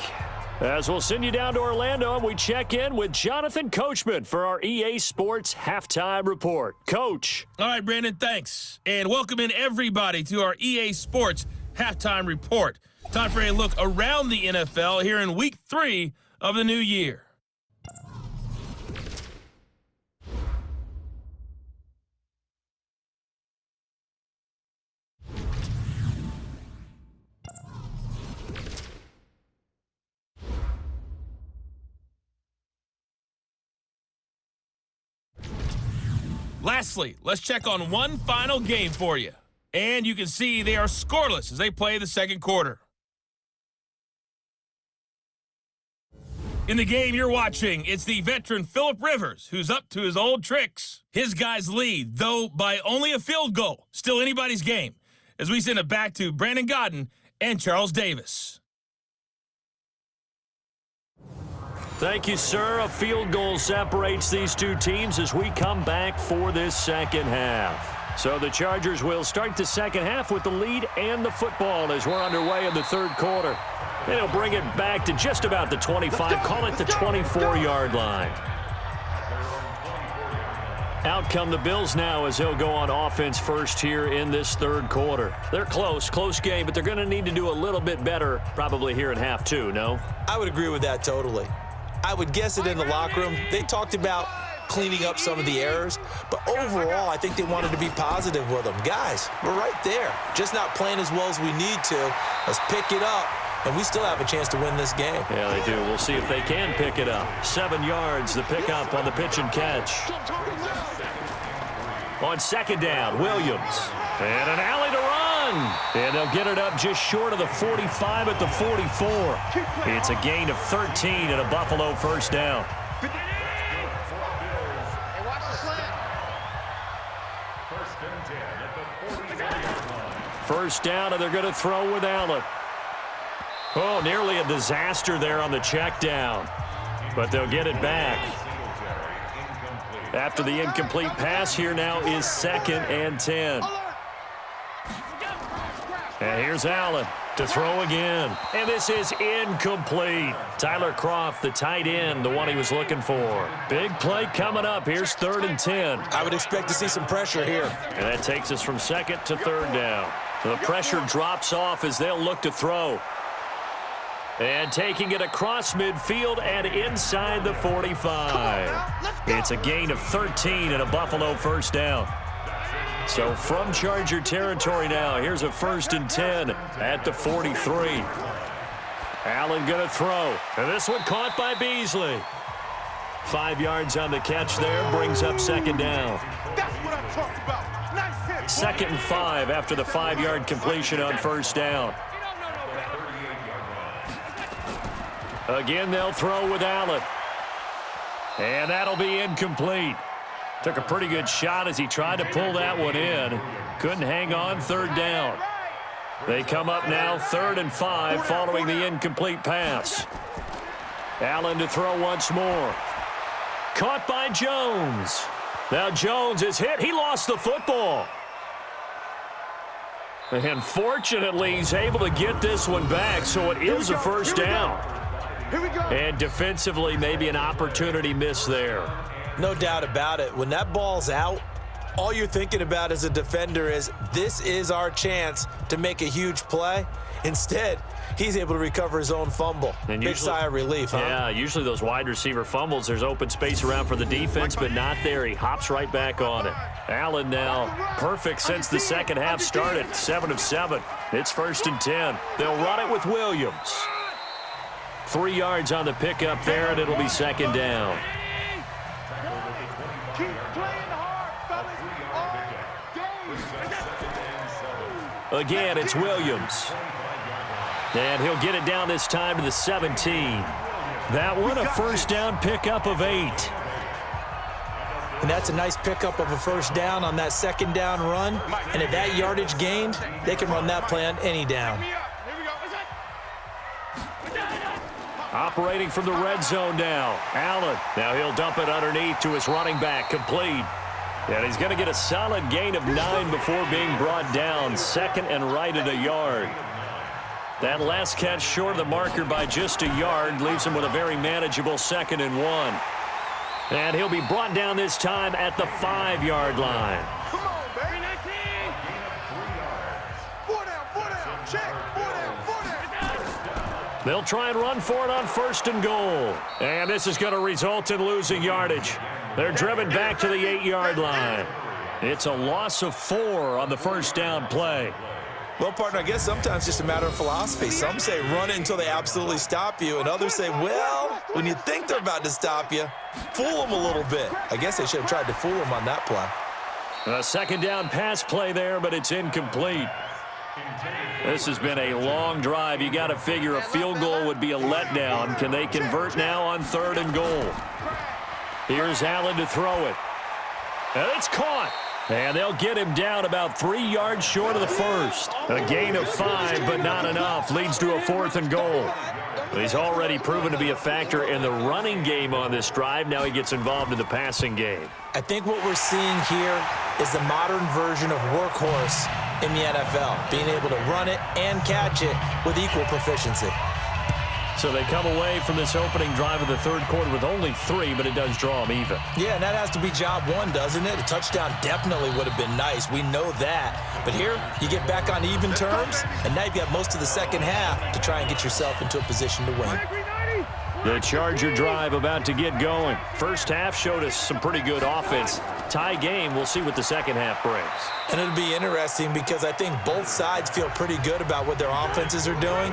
[SPEAKER 2] As we'll send you down to Orlando, and we check in with Jonathan Coachman for our EA Sports Halftime Report. Coach.
[SPEAKER 1] All right, Brandon, thanks. And welcome in everybody to our EA Sports Halftime Report. Time for a look around the NFL here in Week 3 of the new year. Lastly, let's check on one final game for you. And you can see they are scoreless as they play the second quarter. In the game you're watching, it's the veteran Phillip Rivers who's up to his old tricks. His guys lead, though by only a field goal. Still anybody's game, as we send it back to Brandon Godden and Charles Davis.
[SPEAKER 2] Thank you, sir. A field goal separates these two teams as we come back for this second half. So the Chargers will start the second half with the lead and the football as we're underway in the third quarter. And he'll bring it back to just about the 25, call it the 24-yard line. Out come the Bills now as they'll go on offense first here in this third quarter. They're close game, but they're going to need to do a little bit better probably here in half two, no?
[SPEAKER 3] I would agree with that totally. I would guess it in the locker room. They talked about cleaning up some of the errors, but overall, I think they wanted to be positive with them. Guys, we're right there. Just not playing as well as we need to. Let's pick it up, and we still have a chance to win this game.
[SPEAKER 2] Yeah, they do. We'll see if they can pick it up. 7 yards, the pickup on the pitch and catch. On second down, Williams. And an alley to run. And they'll get it up just short of the 45 at the 44. It's a gain of 13 and a Buffalo first down. First down, and they're going to throw with Allen. Oh, nearly a disaster there on the check down. But they'll get it back. After the incomplete pass, here now is 2nd and 10. And here's Allen to throw again. And this is incomplete. Tyler Kroft, the tight end, the one he was looking for. Big play coming up. Here's 3rd and 10.
[SPEAKER 3] I would expect to see some pressure here.
[SPEAKER 2] And that takes us from 2nd to 3rd down. The pressure drops off as they'll look to throw. And taking it across midfield and inside the 45. It's a gain of 13 and a Buffalo first down. So from Charger territory now, here's a 1st and 10 at the 43. Allen going to throw. And this one caught by Beasley. 5 yards on the catch there, brings up 2nd down.
[SPEAKER 5] That's what I'm talking about. Nice hit.
[SPEAKER 2] 2nd and 5 after the 5-yard completion on first down. Again, they'll throw with Allen. And that'll be incomplete. Took a pretty good shot as he tried to pull that one in. Couldn't hang on, 3rd down. They come up now 3rd and 5 following the incomplete pass. Allen to throw once more. Caught by Jones. Now Jones is hit. He lost the football. And fortunately, he's able to get this one back, so it is a first down.
[SPEAKER 5] Here we go.
[SPEAKER 2] And defensively, maybe an opportunity miss there.
[SPEAKER 3] No doubt about it. When that ball's out, all you're thinking about as a defender is, this is our chance to make a huge play. Instead, he's able to recover his own fumble. And big sigh of relief, huh?
[SPEAKER 2] Yeah, usually those wide receiver fumbles, there's open space around for the defense, but not there. He hops right back on it. Allen now perfect since the second half started. 7 of 7. It's 1st and 10. They'll run it with Williams. 3 yards on the pickup there, and it'll be 2nd down.
[SPEAKER 5] Keep playing hard, fellas.
[SPEAKER 2] Again, it's Williams. And he'll get it down this time to the 17. That one a first down pickup of 8.
[SPEAKER 3] And that's a nice pickup of a first down on that 2nd down run. And at that yardage gained, they can run that play on any down.
[SPEAKER 2] Operating from the red zone now. Allen. Now he'll dump it underneath to his running back. Complete. And he's going to get a solid gain of 9 before being brought down. 2nd and right at a yard. That last catch short of the marker by just a yard leaves him with a very manageable 2nd and 1. And he'll be brought down this time at the 5-yard line.
[SPEAKER 5] Come on, baby. 4 down, 4 down. Check. 4 down, 4 down.
[SPEAKER 2] They'll try and run for it on 1st and goal. And this is going to result in losing yardage. They're driven back to the 8-yard line. It's a loss of 4 on the first down play.
[SPEAKER 3] Well, partner, I guess sometimes it's just a matter of philosophy. Some say run it until they absolutely stop you, and others say, well, when you think they're about to stop you, fool them a little bit. I guess they should have tried to fool them on that play.
[SPEAKER 2] A second down pass play there, but it's incomplete. This has been a long drive. You got to figure a field goal would be a letdown. Can they convert now on 3rd and goal? Here's Allen to throw it. And it's caught. And they'll get him down about 3 yards short of the first. A gain of 5, but not enough. Leads to a 4th and goal. He's already proven to be a factor in the running game on this drive. Now he gets involved in the passing game.
[SPEAKER 3] I think what we're seeing here is the modern version of workhorse in the NFL, being able to run it and catch it with equal proficiency.
[SPEAKER 2] So they come away from this opening drive of the 3rd quarter with only 3, but it does draw them even.
[SPEAKER 3] Yeah, and that has to be job 1, doesn't it? A touchdown definitely would have been nice. We know that. But here, you get back on even terms, and now you've got most of the second half to try and get yourself into a position to win.
[SPEAKER 2] The Charger drive about to get going. First half showed us some pretty good offense. Tie game, we'll see what the second half brings.
[SPEAKER 3] And it'll be interesting because I think both sides feel pretty good about what their offenses are doing.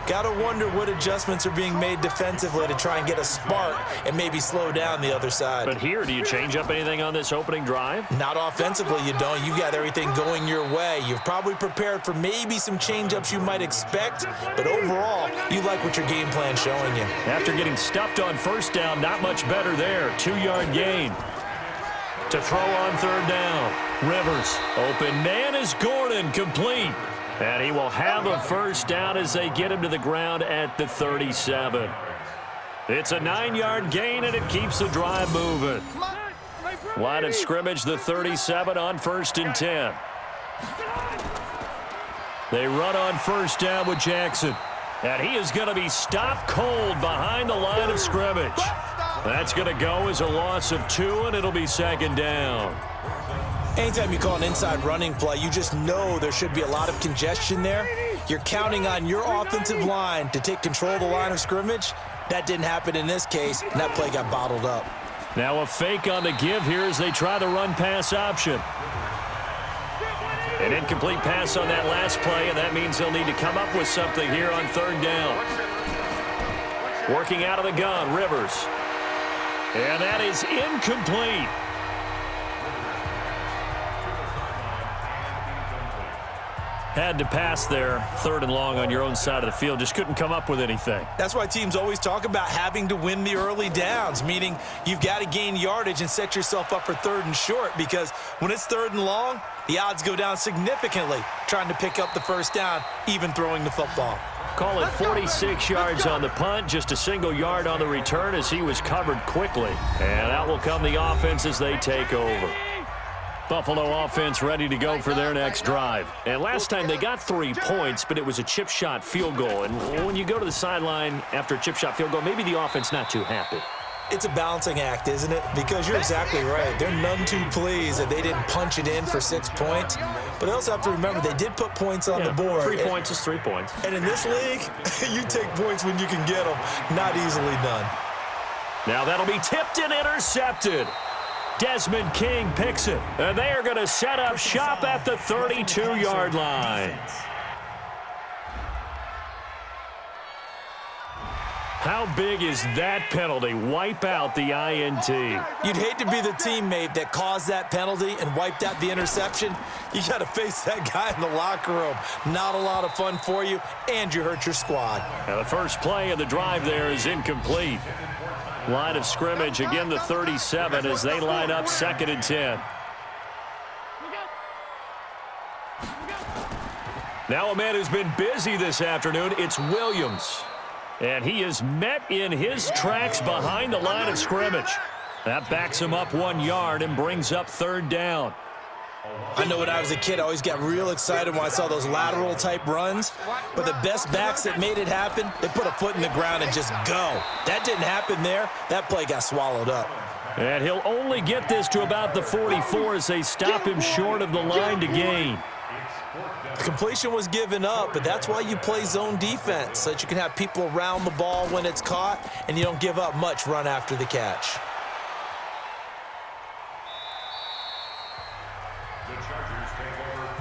[SPEAKER 3] Got to wonder what adjustments are being made defensively to try and get a spark and maybe slow down the other side.
[SPEAKER 2] But here, do you change up anything on this opening drive?
[SPEAKER 3] Not offensively, you don't. You got everything going your way. You've probably prepared for maybe some change-ups you might expect, but overall, you like what your game plan's showing you.
[SPEAKER 2] After getting stuffed on 1st down, not much better there. 2-yard gain. To throw on 3rd down. Rivers. Open man is Gordon, complete. And he will have a 1st down as they get him to the ground at the 37. It's a 9-yard gain, and it keeps the drive moving. Line of scrimmage, the 37 on 1st and 10. They run on 1st down with Jackson. And he is going to be stopped cold behind the line of scrimmage. That's going to go as a loss of 2, and it'll be 2nd down.
[SPEAKER 3] Anytime you call an inside running play, you just know there should be a lot of congestion there. You're counting on your offensive line to take control of the line of scrimmage. That didn't happen in this case, and that play got bottled up.
[SPEAKER 2] Now a fake on the give here as they try the run-pass option. An incomplete pass on that last play, and that means they'll need to come up with something here on 3rd down. Working out of the gun, Rivers. And that is incomplete. Had to pass there, 3rd and long on your own side of the field. Just couldn't come up with anything.
[SPEAKER 3] That's why teams always talk about having to win the early downs, meaning you've got to gain yardage and set yourself up for 3rd and short, because when it's 3rd and long, the odds go down significantly trying to pick up the 1st down, even throwing the football.
[SPEAKER 2] Call it 46 yards on the punt, just a single yard on the return as he was covered quickly. And out will come the offense as they take over. Buffalo offense ready to go for their next drive. And last time they got 3 points, but it was a chip shot field goal. And when you go to the sideline after a chip shot field goal, maybe the offense not too happy.
[SPEAKER 3] It's a balancing act, isn't it? Because you're exactly right. They're none too pleased that they didn't punch it in for 6 points. But they also have to remember they did put points on the board.
[SPEAKER 2] 3 points is 3 points.
[SPEAKER 3] And in this league, you take points when you can get them. Not easily done.
[SPEAKER 2] Now that'll be tipped and intercepted. Desmond King picks it. And they are going to set up shop at the 32-yard line. How big is that penalty? Wipe out the INT.
[SPEAKER 3] You'd hate to be the teammate that caused that penalty and wiped out the interception. You got to face that guy in the locker room. Not a lot of fun for you, and you hurt your squad.
[SPEAKER 2] Now the first play of the drive there is incomplete. Line of scrimmage, again the 37 as they line up 2nd and 10. Now a man who's been busy this afternoon, it's Williams. And he is met in his tracks behind the line of scrimmage. That backs him up 1 yard and brings up 3rd down.
[SPEAKER 3] I know when I was a kid, I always got real excited when I saw those lateral type runs. But the best backs that made it happen, they put a foot in the ground and just go. That didn't happen there. That play got swallowed up.
[SPEAKER 2] And he'll only get this to about the 44 as they stop him short of the line to gain.
[SPEAKER 3] The completion was given up, but that's why you play zone defense, so that you can have people around the ball when it's caught, and you don't give up much run after the catch.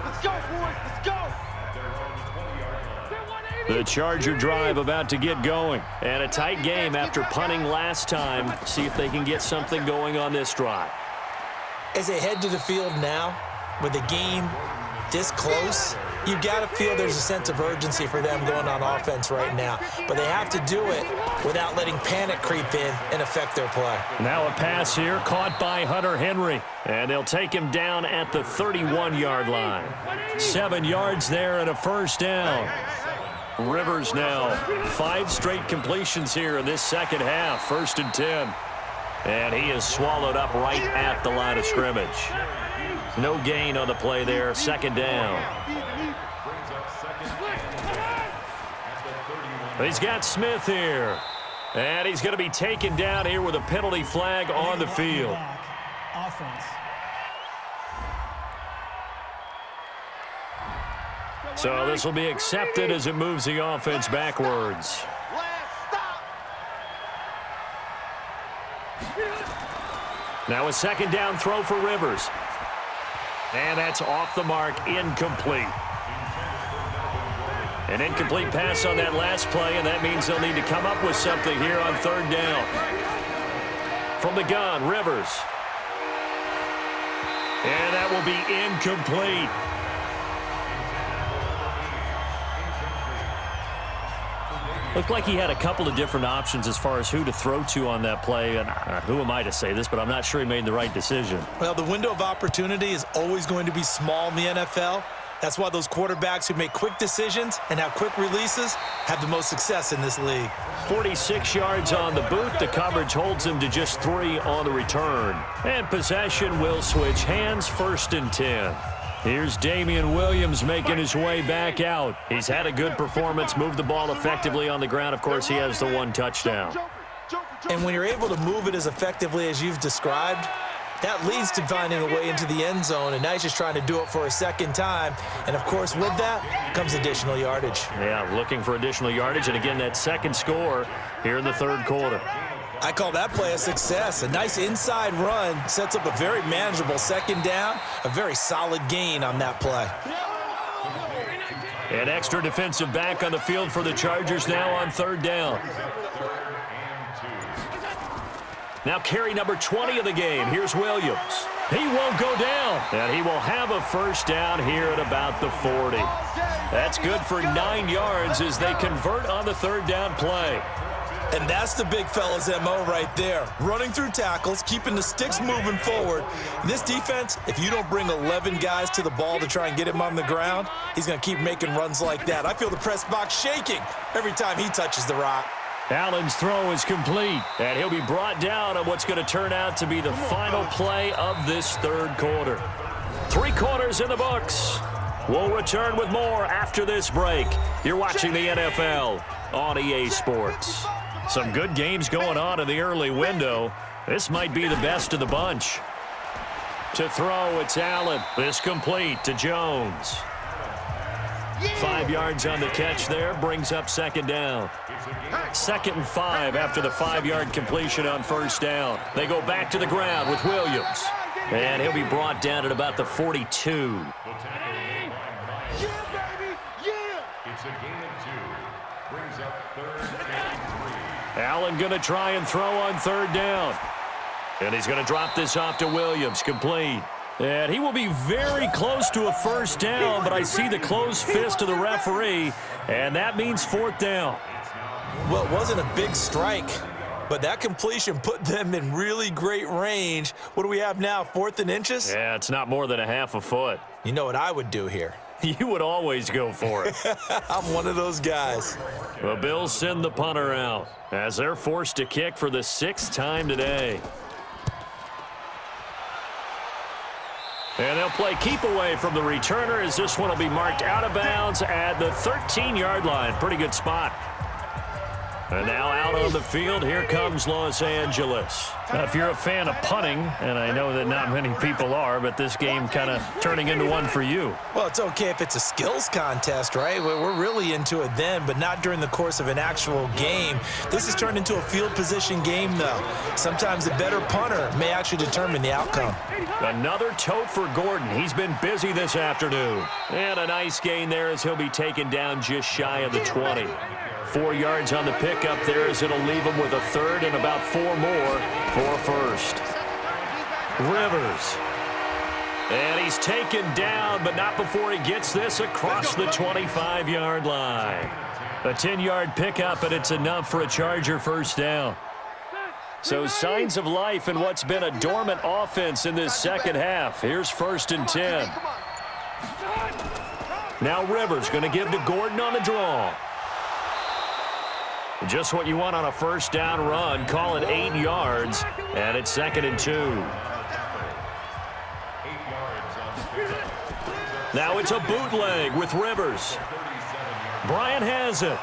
[SPEAKER 5] Let's go, boys. Let's go.
[SPEAKER 2] The Charger drive about to get going. And a tight game after punting last time. See if they can get something going on this drive.
[SPEAKER 3] As they head to the field now, with the game this close, you've got to feel there's a sense of urgency for them going on offense right now. But they have to do it without letting panic creep in and affect their play.
[SPEAKER 2] Now a pass here caught by Hunter Henry. And they'll take him down at the 31-yard line. 7 yards there and a first down. Rivers now 5 straight completions here in this second half. 1st and 10. And he is swallowed up right at the line of scrimmage. No gain on the play there. 2nd down. He's got Smith here. And he's going to be taken down here with a penalty flag on the field.
[SPEAKER 4] Offense.
[SPEAKER 2] So this will be accepted as it moves the offense backwards. Now a 2nd down throw for Rivers. And that's off the mark, incomplete. An incomplete pass on that last play, and that means they'll need to come up with something here on 3rd down. From the gun, Rivers. And that will be incomplete. Looked like he had a couple of different options as far as who to throw to on that play. And who am I to say this, but I'm not sure he made the right decision.
[SPEAKER 3] Well, the window of opportunity is always going to be small in the NFL. That's why those quarterbacks who make quick decisions and have quick releases have the most success in this league.
[SPEAKER 2] 46 yards on the boot. The coverage holds him to just 3 on the return. And possession will switch hands. 1st and 10. Here's Damien Williams making his way back out. He's had a good performance, moved the ball effectively on the ground. Of course, he has the 1 touchdown.
[SPEAKER 3] And when you're able to move it as effectively as you've described, that leads to finding a way into the end zone, and now he's just trying to do it for a 2nd time. And, of course, with that comes additional yardage.
[SPEAKER 2] Yeah, looking for additional yardage, and again, that 2nd score here in the 3rd quarter.
[SPEAKER 3] I call that play a success. A nice inside run sets up a very manageable 2nd down, a very solid gain on that play.
[SPEAKER 2] An extra defensive back on the field for the Chargers now on 3rd down. Now carry number 20 of the game. Here's Williams. He won't go down, and he will have a 1st down here at about the 40. That's good for 9 yards as they convert on the 3rd down play.
[SPEAKER 3] And that's the big fella's MO right there. Running through tackles, keeping the sticks moving forward. This defense, if you don't bring 11 guys to the ball to try and get him on the ground, he's going to keep making runs like that. I feel the press box shaking every time he touches the rock.
[SPEAKER 2] Allen's throw is complete, and he'll be brought down on what's going to turn out to be the final play of this 3rd quarter. 3 quarters in the books. We'll return with more after this break. You're watching the NFL on EA Sports. Some good games going on in the early window. This might be the best of the bunch. To throw, it's Allen. This complete to Jones. 5 yards on the catch there, brings up 2nd down. 2nd and 5 after the 5-yard completion on 1st down. They go back to the ground with Williams. And he'll be brought down at about the 42. Allen going to try and throw on 3rd down. And he's going to drop this off to Williams, complete. And he will be very close to a 1st down, but I see the closed fist of the referee, and that means 4th down.
[SPEAKER 3] Well, it wasn't a big strike, but that completion put them in really great range. What do we have now, 4th and inches?
[SPEAKER 2] Yeah, it's not more than a half a foot.
[SPEAKER 3] You know what I would do here?
[SPEAKER 2] You would always go for it.
[SPEAKER 3] I'm one of those guys.
[SPEAKER 2] The Bills send the punter out as they're forced to kick for the 6th time today. And they'll play keep away from the returner as this one will be marked out of bounds at the 13-yard line. Pretty good spot. And now out on the field, here comes Los Angeles. Now, if you're a fan of punting, and I know that not many people are, but this game kind of turning into one for you.
[SPEAKER 3] Well, it's okay if it's a skills contest, right? We're really into it then, but not during the course of an actual game. This has turned into a field position game, though. Sometimes the better punter may actually determine the outcome.
[SPEAKER 2] Another tote for Gordon. He's been busy this afternoon. And a nice gain there as he'll be taken down just shy of the 20. 4 yards on the pickup there as it'll leave him with a 3rd and about 4 more for a 1st. Rivers And he's taken down, but not before he gets this across the 25-yard line. A 10-yard pickup, and it's enough for a Charger first down. So signs of life in what's been a dormant offense in this second half. Here's 1st and 10. Now Rivers going to give to Gordon on the draw. Just what you want on a first down run. Call it 8 yards, and it's 2nd and 2. Now it's a bootleg with Rivers. Bryant has it,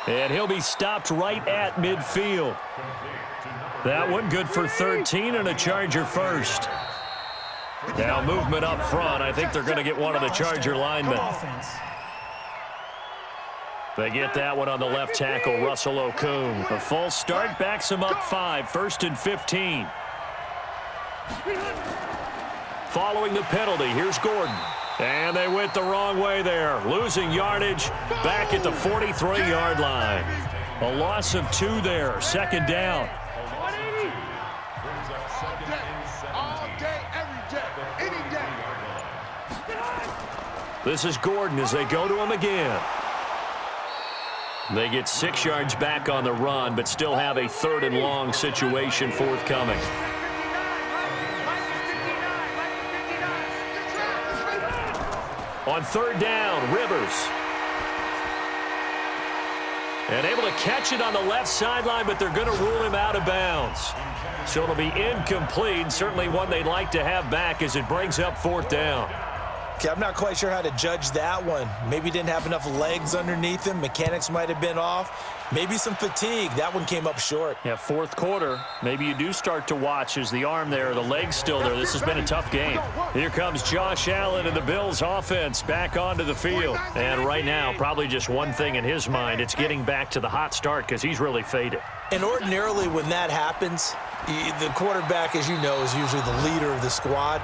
[SPEAKER 2] and he'll be stopped right at midfield. That one good for 13 and a Charger first. Now movement up front. I think they're going to get one of the Charger linemen. They get that one on the left tackle, Russell Okung. A false start backs him up 5, 1st and 15. Following the penalty, here's Gordon. And they went the wrong way there, losing yardage back at the 43-yard line. A loss of 2 there, 2nd down. This is Gordon as they go to him again. They get 6 yards back on the run, but still have a 3rd and long situation forthcoming. On 3rd down, Rivers. And able to catch it on the left sideline, but they're going to rule him out of bounds. So it'll be incomplete, certainly one they'd like to have back as it brings up 4th down.
[SPEAKER 3] Okay, I'm not quite sure how to judge that one. Maybe didn't have enough legs underneath him. Mechanics might have been off. Maybe some fatigue. That one came up short.
[SPEAKER 2] Yeah, 4th quarter. Maybe you do start to watch as the arm there, the leg's still there. This has been a tough game. Here comes Josh Allen and the Bills offense back onto the field. And right now, probably just one thing in his mind. It's getting back to the hot start because he's really faded.
[SPEAKER 3] And ordinarily when that happens, the quarterback, as you know, is usually the leader of the squad.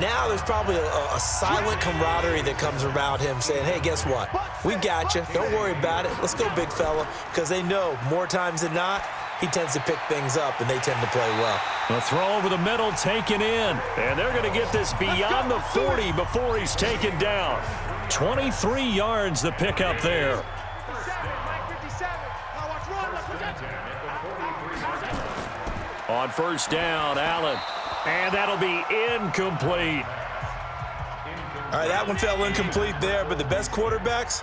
[SPEAKER 3] Now there's probably a silent camaraderie that comes around him saying, hey, guess what? We got you. Don't worry about it. Let's go, big fella. Because they know more times than not, he tends to pick things up, and they tend to play well.
[SPEAKER 2] The throw over the middle taken in. And they're going to get this beyond the 40 before he's taken down. 23 yards the pickup there. On 1st down, Allen. And that'll be incomplete.
[SPEAKER 3] All right, that one fell incomplete there, but the best quarterbacks,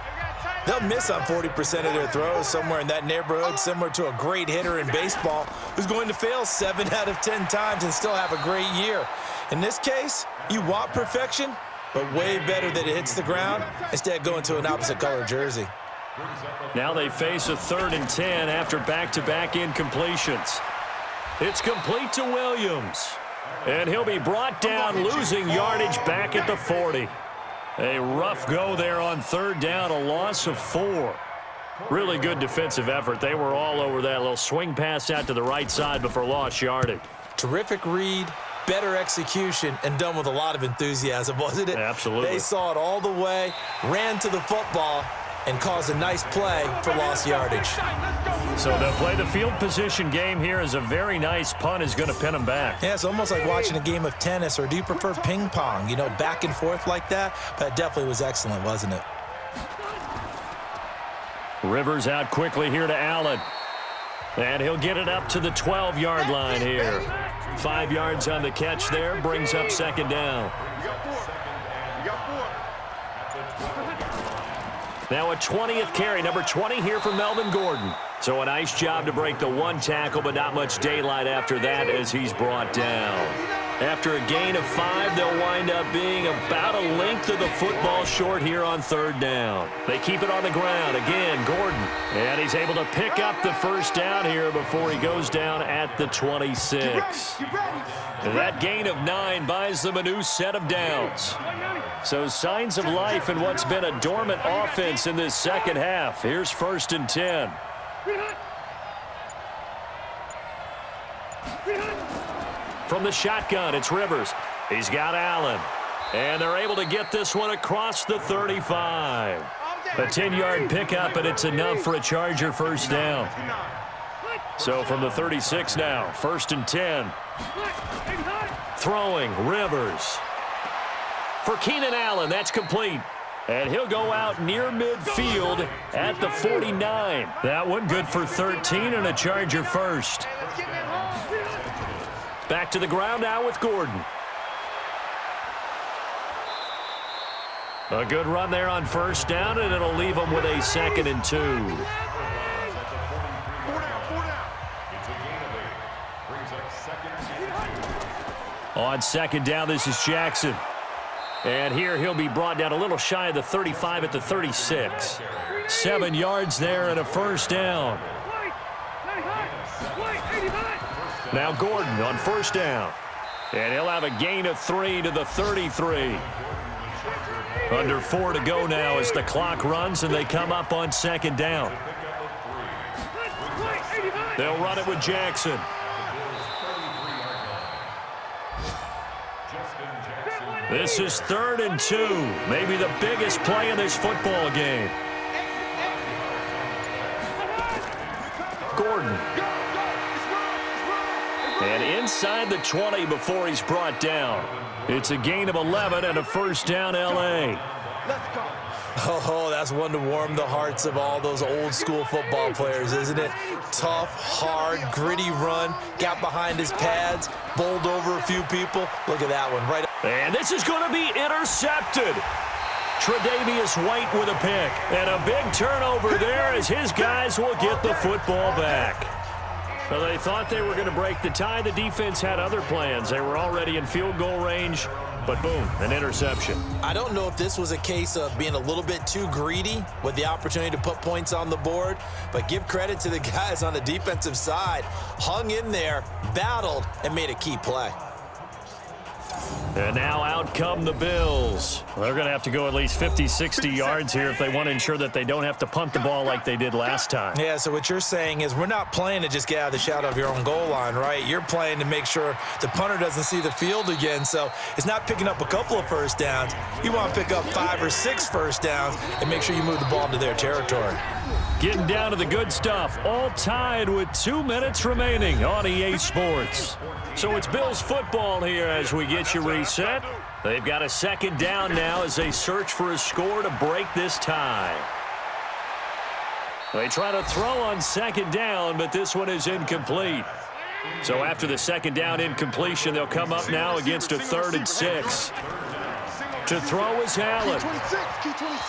[SPEAKER 3] they'll miss on 40% of their throws somewhere in that neighborhood, similar to a great hitter in baseball who's going to fail 7 out of 10 times and still have a great year. In this case, you want perfection, but way better that it hits the ground instead of going to an opposite color jersey.
[SPEAKER 2] Now they face a 3rd and 10 after back-to-back incompletions. It's complete to Williams. And he'll be brought down, losing yardage back at the 40. A rough go there on 3rd down, a loss of 4. Really good defensive effort. They were all over that little swing pass out to the right side before lost yardage.
[SPEAKER 3] Terrific read, better execution, and done with a lot of enthusiasm, wasn't it?
[SPEAKER 2] Absolutely.
[SPEAKER 3] They saw it all the way, ran to the football, and caused a nice play for lost yardage.
[SPEAKER 2] So they'll play the field position game here as a very nice punt is going to pin them back.
[SPEAKER 3] Yeah, it's almost like watching a game of tennis, or do you prefer ping pong? You know, back and forth like that? That definitely was excellent, wasn't it?
[SPEAKER 2] Rivers out quickly here to Allen. And he'll get it up to the 12-yard line here. 5 yards on the catch there, brings up 2nd down. Now a 20th carry, number 20 here for Melvin Gordon. So a nice job to break the 1 tackle, but not much daylight after that as he's brought down. After a gain of 5, they'll wind up being about a length of the football short here on 3rd down. They keep it on the ground. Again, Gordon. And he's able to pick up the first down here before he goes down at the 26. That gain of 9 buys them a new set of downs. So signs of life in what's been a dormant offense in this second half. Here's 1st and 10. From the shotgun, it's Rivers. He's got Allen. And they're able to get this one across the 35. A 10-yard pickup, and it's enough for a Charger first down. So from the 36 now, 1st and 10. Throwing, Rivers. for Keenan Allen. That's complete. And he'll go out near midfield at the 49. That one good for 13 and a Charger first. Back to the ground now with Gordon. A good run there on first down, and it'll leave them with a 2nd and 2. On 2nd down, this is Jackson. And here he'll be brought down a little shy of the 35 at the 36. 7 yards there and a first down. Now Gordon on first down. And he'll have a gain of 3 to the 33. Under 4 to go now as the clock runs and they come up on 2nd down. They'll run it with Jackson. This is 3rd and 2. Maybe the biggest play in this football game. Gordon. And inside the 20 before he's brought down. It's a gain of 11 and a first down, L.A.
[SPEAKER 3] Oh, that's one to warm the hearts of all those old school football players, isn't it? Tough, hard, gritty run. Got behind his pads, bowled over a few people. Look at that one right.
[SPEAKER 2] And this is going to be intercepted. Tre'Davious White with a pick. And a big turnover there as his guys will get the football back. Well, they thought they were going to break the tie. The defense had other plans. They were already in field goal range. But boom, an interception.
[SPEAKER 3] I don't know if this was a case of being a little bit too greedy with the opportunity to put points on the board, but give credit to the guys on the defensive side. Hung in there, battled, and made a key play.
[SPEAKER 2] And now out come the Bills. They're going to have to go at least 50, 60 yards here if they want to ensure that they don't have to punt the ball like they did last time.
[SPEAKER 3] Yeah, so what you're saying is we're not playing to just get out of the shadow of your own goal line, right? You're playing to make sure the punter doesn't see the field again. So it's not picking up a couple of first downs. You want to pick up 5 or 6 first downs and make sure you move the ball into their territory.
[SPEAKER 2] Getting down to the good stuff. All tied with 2 minutes remaining on EA Sports. So it's Bills football here as we get you reset. They've got a 2nd down now as they search for a score to break this tie. They try to throw on 2nd down, but this one is incomplete. So after the 2nd down incompletion, they'll come up now against a 3rd and 6. To throw is Allen.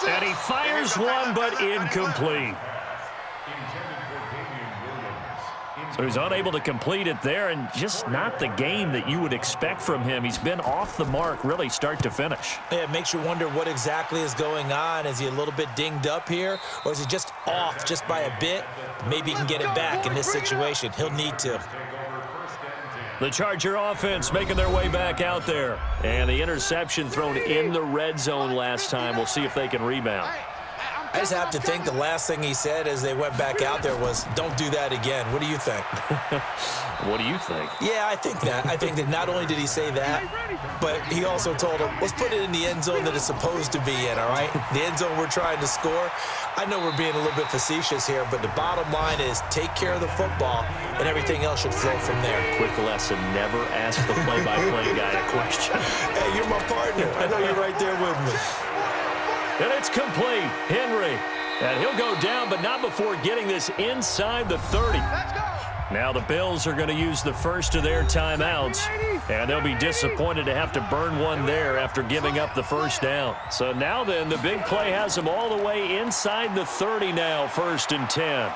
[SPEAKER 2] And he fires one, but incomplete. So he's unable to complete it there, and just not the game that you would expect from him. He's been off the mark really start to finish.
[SPEAKER 3] Yeah, it makes you wonder what exactly is going on. Is he a little bit dinged up here, or is he just off just by a bit? Maybe he can get it back in this situation. He'll need to.
[SPEAKER 2] The Charger offense making their way back out there. And the interception thrown in the red zone last time. We'll see if they can rebound.
[SPEAKER 3] I just have to think the last thing he said as they went back out there was, don't do that again. What do you think?
[SPEAKER 2] What do you think?
[SPEAKER 3] Yeah, I think that. I think that not only did he say that, but he also told him, let's put it in the end zone that it's supposed to be in, all right? The end zone we're trying to score. I know we're being a little bit facetious here, but the bottom line is take care of the football, and everything else should flow from there.
[SPEAKER 2] Quick lesson, never ask the play-by-play guy a question.
[SPEAKER 3] Hey, you're my partner. I know you're right there with me.
[SPEAKER 2] And it's complete. Henry. And he'll go down, but not before getting this inside the 30. Now the Bills are going to use the first of their timeouts, and they'll be disappointed to have to burn one there after giving up the first down. So now then, the big play has them all the way inside the 30 now, 1st and 10.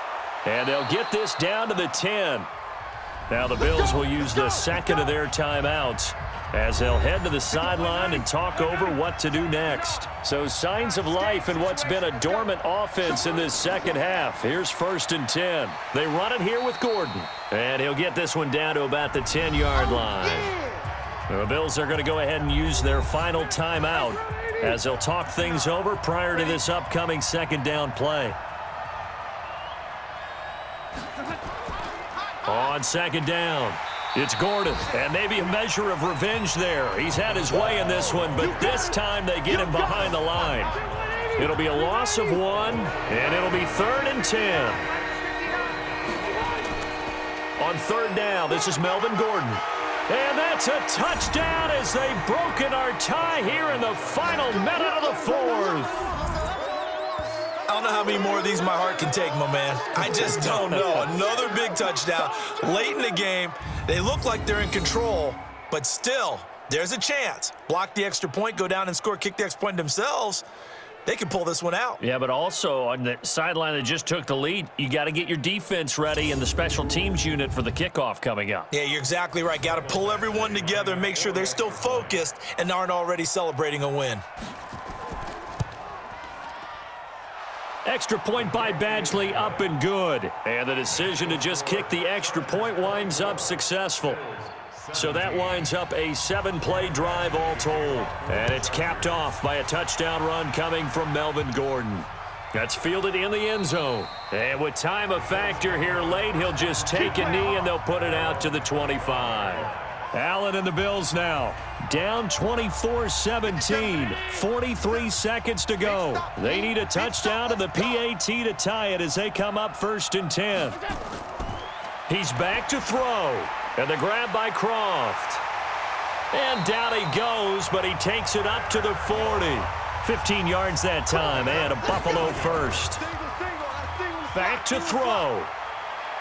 [SPEAKER 2] And they'll get this down to the 10. Now the Bills will use the 2nd of their timeouts as they'll head to the sideline and talk over what to do next. So signs of life in what's been a dormant offense in this second half. Here's 1st and 10. They run it here with Gordon. And he'll get this one down to about the 10-yard line. The Bills are going to go ahead and use their final timeout as they'll talk things over prior to this upcoming 2nd down play. On 2nd down, it's Gordon, and maybe a measure of revenge there. He's had his way in this one, but this time they get him behind the line. It'll be a loss of 1, and it'll be 3rd and 10. On 3rd down, this is Melvin Gordon. And that's a touchdown as they've broken our tie here in the final minute of the fourth.
[SPEAKER 3] I don't know how many more of these my heart can take, my man. I just don't know. Another big touchdown late in the game. They look like they're in control, but still, there's a chance. Block the extra point, go down and score, kick the extra point themselves. They can pull this one out.
[SPEAKER 2] Yeah, but also on the sideline that just took the lead, you got to get your defense ready and the special teams unit for the kickoff coming up.
[SPEAKER 3] Yeah, you're exactly right. Got to pull everyone together and make sure they're still focused and aren't already celebrating a win.
[SPEAKER 2] Extra point by Badgley, up and good. And the decision to just kick the extra point winds up successful. So that winds up a 7-play drive all told. And it's capped off by a touchdown run coming from Melvin Gordon. That's fielded in the end zone. And with time a factor here late, he'll just take a knee and they'll put it out to the 25. Allen and the Bills now down 24-17. 43 seconds to go. They need a touchdown and the PAT to tie it as they come up 1st and 10. He's back to throw. And the grab by Croft. And down he goes, but he takes it up to the 40. 15 yards that time, and a Buffalo first. Back to throw.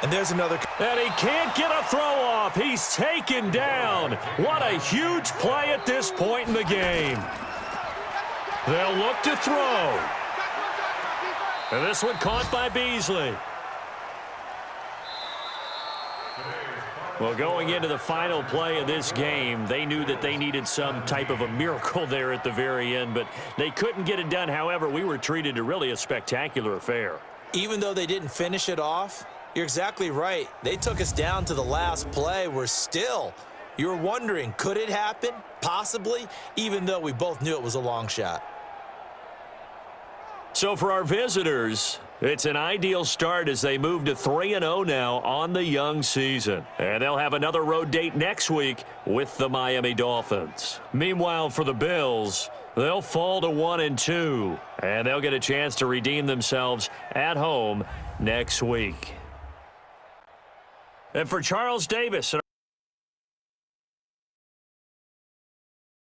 [SPEAKER 3] And there's another.
[SPEAKER 2] And he can't get a throw off. He's taken down. What a huge play at this point in the game. They'll look to throw. And this one caught by Beasley. Well, going into the final play of this game, they knew that they needed some type of a miracle there at the very end, but they couldn't get it done. However, we were treated to really a spectacular affair.
[SPEAKER 3] Even though they didn't finish it off, you're exactly right. They took us down to the last play. You were wondering, could it happen? Possibly, even though we both knew it was a long shot.
[SPEAKER 2] So for our visitors, it's an ideal start as they move to 3-0 now on the young season. And they'll have another road date next week with the Miami Dolphins. Meanwhile, for the Bills, they'll fall to 1-2. And they'll get a chance to redeem themselves at home next week. And for Charles Davis.